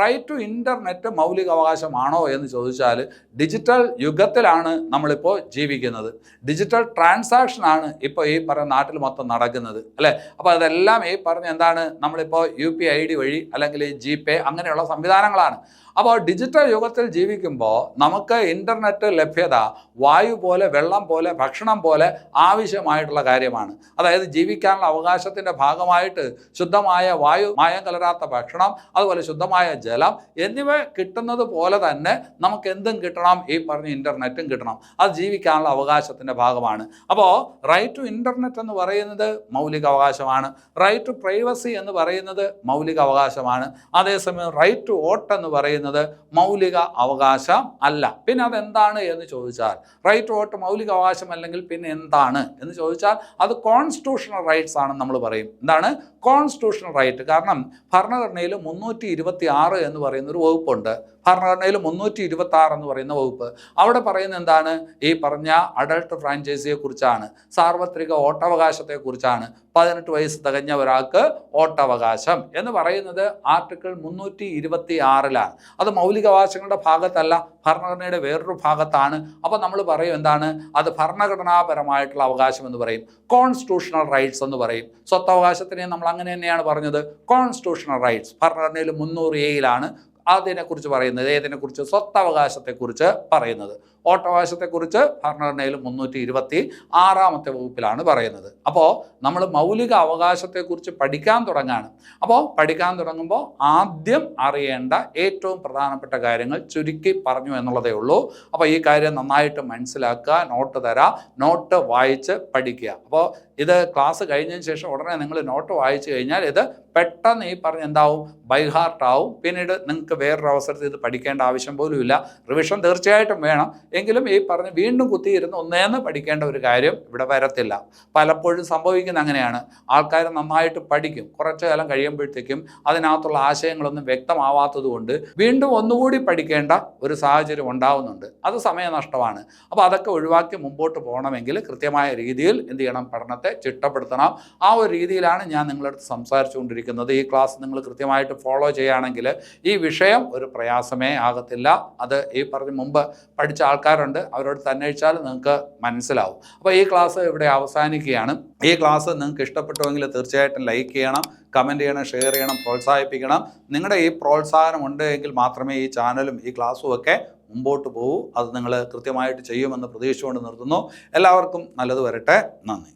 റൈറ്റ് ടു ഇൻ്റർനെറ്റ് മൗലിക അവകാശമാണോ എന്ന് ചോദിച്ചാൽ ഡിജിറ്റൽ യുഗത്തിലാണ് നമ്മളിപ്പോൾ ജീവിക്കുന്നത്. ഡിജിറ്റൽ ട്രാൻസാക്ഷനാണ് ഇപ്പോൾ ഈ പറഞ്ഞ നാട്ടിൽ മൊത്തം നടക്കുന്നത്, അല്ലേ? അപ്പോൾ അതെല്ലാം ഈ പറഞ്ഞ എന്താണ്? നമ്മളിപ്പോൾ UPI വഴി അല്ലെങ്കിൽ GPay അങ്ങനെയുള്ള സംവിധാനങ്ങളാണ്. അപ്പോൾ ഡിജിറ്റൽ യുഗത്തിൽ ജീവിക്കുമ്പോൾ നമുക്ക് ഇൻ്റർനെറ്റ് ലഭ്യത വായു പോലെ, വെള്ളം പോലെ, ഭക്ഷണം പോലെ ആവശ്യമായിട്ടുള്ള കാര്യമാണ്. അതായത് ജീവിക്കാനുള്ള അവകാശത്തിൻ്റെ ഭാഗമായിട്ട് ശുദ്ധമായ വായു, മായം കലരാത്ത ഭക്ഷണം, അതുപോലെ ശുദ്ധമായ ജലം എന്നിവ കിട്ടുന്നത് പോലെ തന്നെ നമുക്ക് എന്തും കിട്ടണം, ഈ പറഞ്ഞ ഇൻ്റർനെറ്റും കിട്ടണം. അത് ജീവിക്കാനുള്ള അവകാശത്തിൻ്റെ ഭാഗമാണ്. അപ്പോൾ റൈറ്റ് ടു ഇൻ്റർനെറ്റ് എന്ന് പറയുന്നത് മൗലിക അവകാശമാണ്. റൈറ്റ് ടു പ്രൈവസി എന്ന് പറയുന്നത് മൗലിക അവകാശമാണ്. അതേസമയം റൈറ്റ് ടു വോട്ട് എന്ന് പറയുന്നത് പറയുന്നത് മൗലിക അവകാശം അല്ല. പിന്നെ അതെന്താണ് എന്ന് ചോദിച്ചാൽ, റൈറ്റ് വോട്ട് മൗലിക അവകാശം അല്ലെങ്കിൽ പിന്നെ എന്താണ് എന്ന് ചോദിച്ചാൽ അത് കോൺസ്റ്റിറ്റ്യൂഷണൽ റൈറ്റ്സ് ആണെന്ന് നമ്മൾ പറയും. എന്താണ് കോൺസ്റ്റിറ്റ്യൂഷണൽ റൈറ്റ്? കാരണം ഭരണഘടനയിൽ 326 എന്ന് പറയുന്ന ഒരു വകുപ്പുണ്ട്. ഭരണഘടനയിൽ 326 എന്ന് പറയുന്ന വകുപ്പ് അവിടെ പറയുന്നത് എന്താണ്? ഈ പറഞ്ഞ അഡൾട്ട് ഫ്രാഞ്ചൈസിയെ കുറിച്ചാണ്, സാർവത്രിക വോട്ടവകാശത്തെക്കുറിച്ചാണ്. 18 വയസ്സ് തികഞ്ഞ ഒരാൾക്ക് വോട്ടവകാശം എന്ന് പറയുന്നത് ആർട്ടിക്കിൾ 326ലാണ്. അത് മൗലികാവകാശങ്ങളുടെ ഭാഗത്തല്ല, ഭരണഘടനയുടെ വേറൊരു ഭാഗത്താണ്. അപ്പോൾ നമ്മൾ പറയും എന്താണ്? അത് ഭരണഘടനാപരമായിട്ടുള്ള അവകാശം എന്ന് പറയും, കോൺസ്റ്റിറ്റ്യൂഷണൽ റൈറ്റ്സ് എന്ന് പറയും. സ്വത്തവകാശത്തിനെ നമ്മൾ അങ്ങനെ തന്നെയാണ് പറഞ്ഞത്, കോൺസ്റ്റിറ്റ്യൂഷണൽ റൈറ്റ്സ്. ഭരണഘടനയിൽ 300A അതിനെക്കുറിച്ച് പറയുന്നത്, ഏതിനെക്കുറിച്ച്? സ്വത്തവകാശത്തെക്കുറിച്ച് പറയുന്നത്. വോട്ടവകാശത്തെക്കുറിച്ച് ഭരണഘടനയിൽ 326 വകുപ്പിലാണ് പറയുന്നത്. അപ്പോൾ നമ്മൾ മൗലിക അവകാശത്തെക്കുറിച്ച് പഠിക്കാൻ തുടങ്ങാണ്. അപ്പോൾ പഠിക്കാൻ തുടങ്ങുമ്പോൾ ആദ്യം അറിയേണ്ട ഏറ്റവും പ്രധാനപ്പെട്ട കാര്യങ്ങൾ ചുരുക്കി പറഞ്ഞു എന്നുള്ളതേ ഉള്ളൂ. അപ്പോൾ ഈ കാര്യം നന്നായിട്ട് മനസ്സിലാക്കുക, നോട്ട് തരാം, നോട്ട് വായിച്ച് പഠിക്കുക. അപ്പോൾ ഇത് ക്ലാസ് കഴിഞ്ഞതിന് ശേഷം ഉടനെ നിങ്ങൾ നോട്ട് വായിച്ചു കഴിഞ്ഞാൽ ഇത് പെട്ടെന്ന് ഈ പറഞ്ഞ് എന്താവും? ബൈ ഹാർട്ടാവും. പിന്നീട് നിങ്ങൾക്ക് വേറൊരു അവസരത്തിൽ ഇത് പഠിക്കേണ്ട ആവശ്യം പോലും ഇല്ല. റിവിഷൻ തീർച്ചയായിട്ടും വേണം, എങ്കിലും ഈ പറഞ്ഞ് വീണ്ടും കുത്തിയിരുന്ന് ഒന്നേന്ന് പഠിക്കേണ്ട ഒരു കാര്യം ഇവിടെ വരത്തില്ല. പലപ്പോഴും സംഭവിക്കുന്ന അങ്ങനെയാണ്, ആൾക്കാർ നന്നായിട്ട് പഠിക്കും, കുറച്ചു കാലം കഴിയുമ്പോഴത്തേക്കും അതിനകത്തുള്ള ആശയങ്ങളൊന്നും വ്യക്തമാവാത്തത് കൊണ്ട് വീണ്ടും ഒന്നുകൂടി പഠിക്കേണ്ട ഒരു സാഹചര്യം ഉണ്ടാവുന്നുണ്ട്. അത് സമയനഷ്ടമാണ്. അപ്പോൾ അതൊക്കെ ഒഴിവാക്കി മുമ്പോട്ട് പോകണമെങ്കിൽ കൃത്യമായ രീതിയിൽ എന്ത് ചെയ്യണം? പഠനത്തെ ചിട്ടപ്പെടുത്തണം. ആ ഒരു രീതിയിലാണ് ഞാൻ നിങ്ങളടുത്ത് സംസാരിച്ചുകൊണ്ടിരിക്കുന്നത്. ഈ ക്ലാസ് നിങ്ങൾ കൃത്യമായിട്ട് ഫോളോ ചെയ്യുകയാണെങ്കിൽ ഈ വിഷയം ഒരു പ്രയാസമേ ആകത്തില്ല. അത് ഈ പറഞ്ഞ മുമ്പ് പഠിച്ച ആൾക്കാരുണ്ട്, അവരോട് അന്വേഷിച്ചാൽ നിങ്ങൾക്ക് മനസ്സിലാവും. അപ്പോൾ ഈ ക്ലാസ് ഇവിടെ അവസാനിക്കുകയാണ്. ഈ ക്ലാസ് നിങ്ങൾക്ക് ഇഷ്ടപ്പെട്ടുവെങ്കിൽ തീർച്ചയായിട്ടും ലൈക്ക് ചെയ്യണം, കമൻറ്റ് ചെയ്യണം, ഷെയർ ചെയ്യണം, പ്രോത്സാഹിപ്പിക്കണം. നിങ്ങളുടെ ഈ പ്രോത്സാഹനം ഉണ്ട് എങ്കിൽ മാത്രമേ ഈ ചാനലും ഈ ക്ലാസ്സും ഒക്കെ മുമ്പോട്ട് പോകൂ. അത് നിങ്ങൾ കൃത്യമായിട്ട് ചെയ്യുമെന്ന് പ്രതീക്ഷിച്ചുകൊണ്ട് നിർത്തുന്നു. എല്ലാവർക്കും നല്ലത് വരട്ടെ. നന്ദി.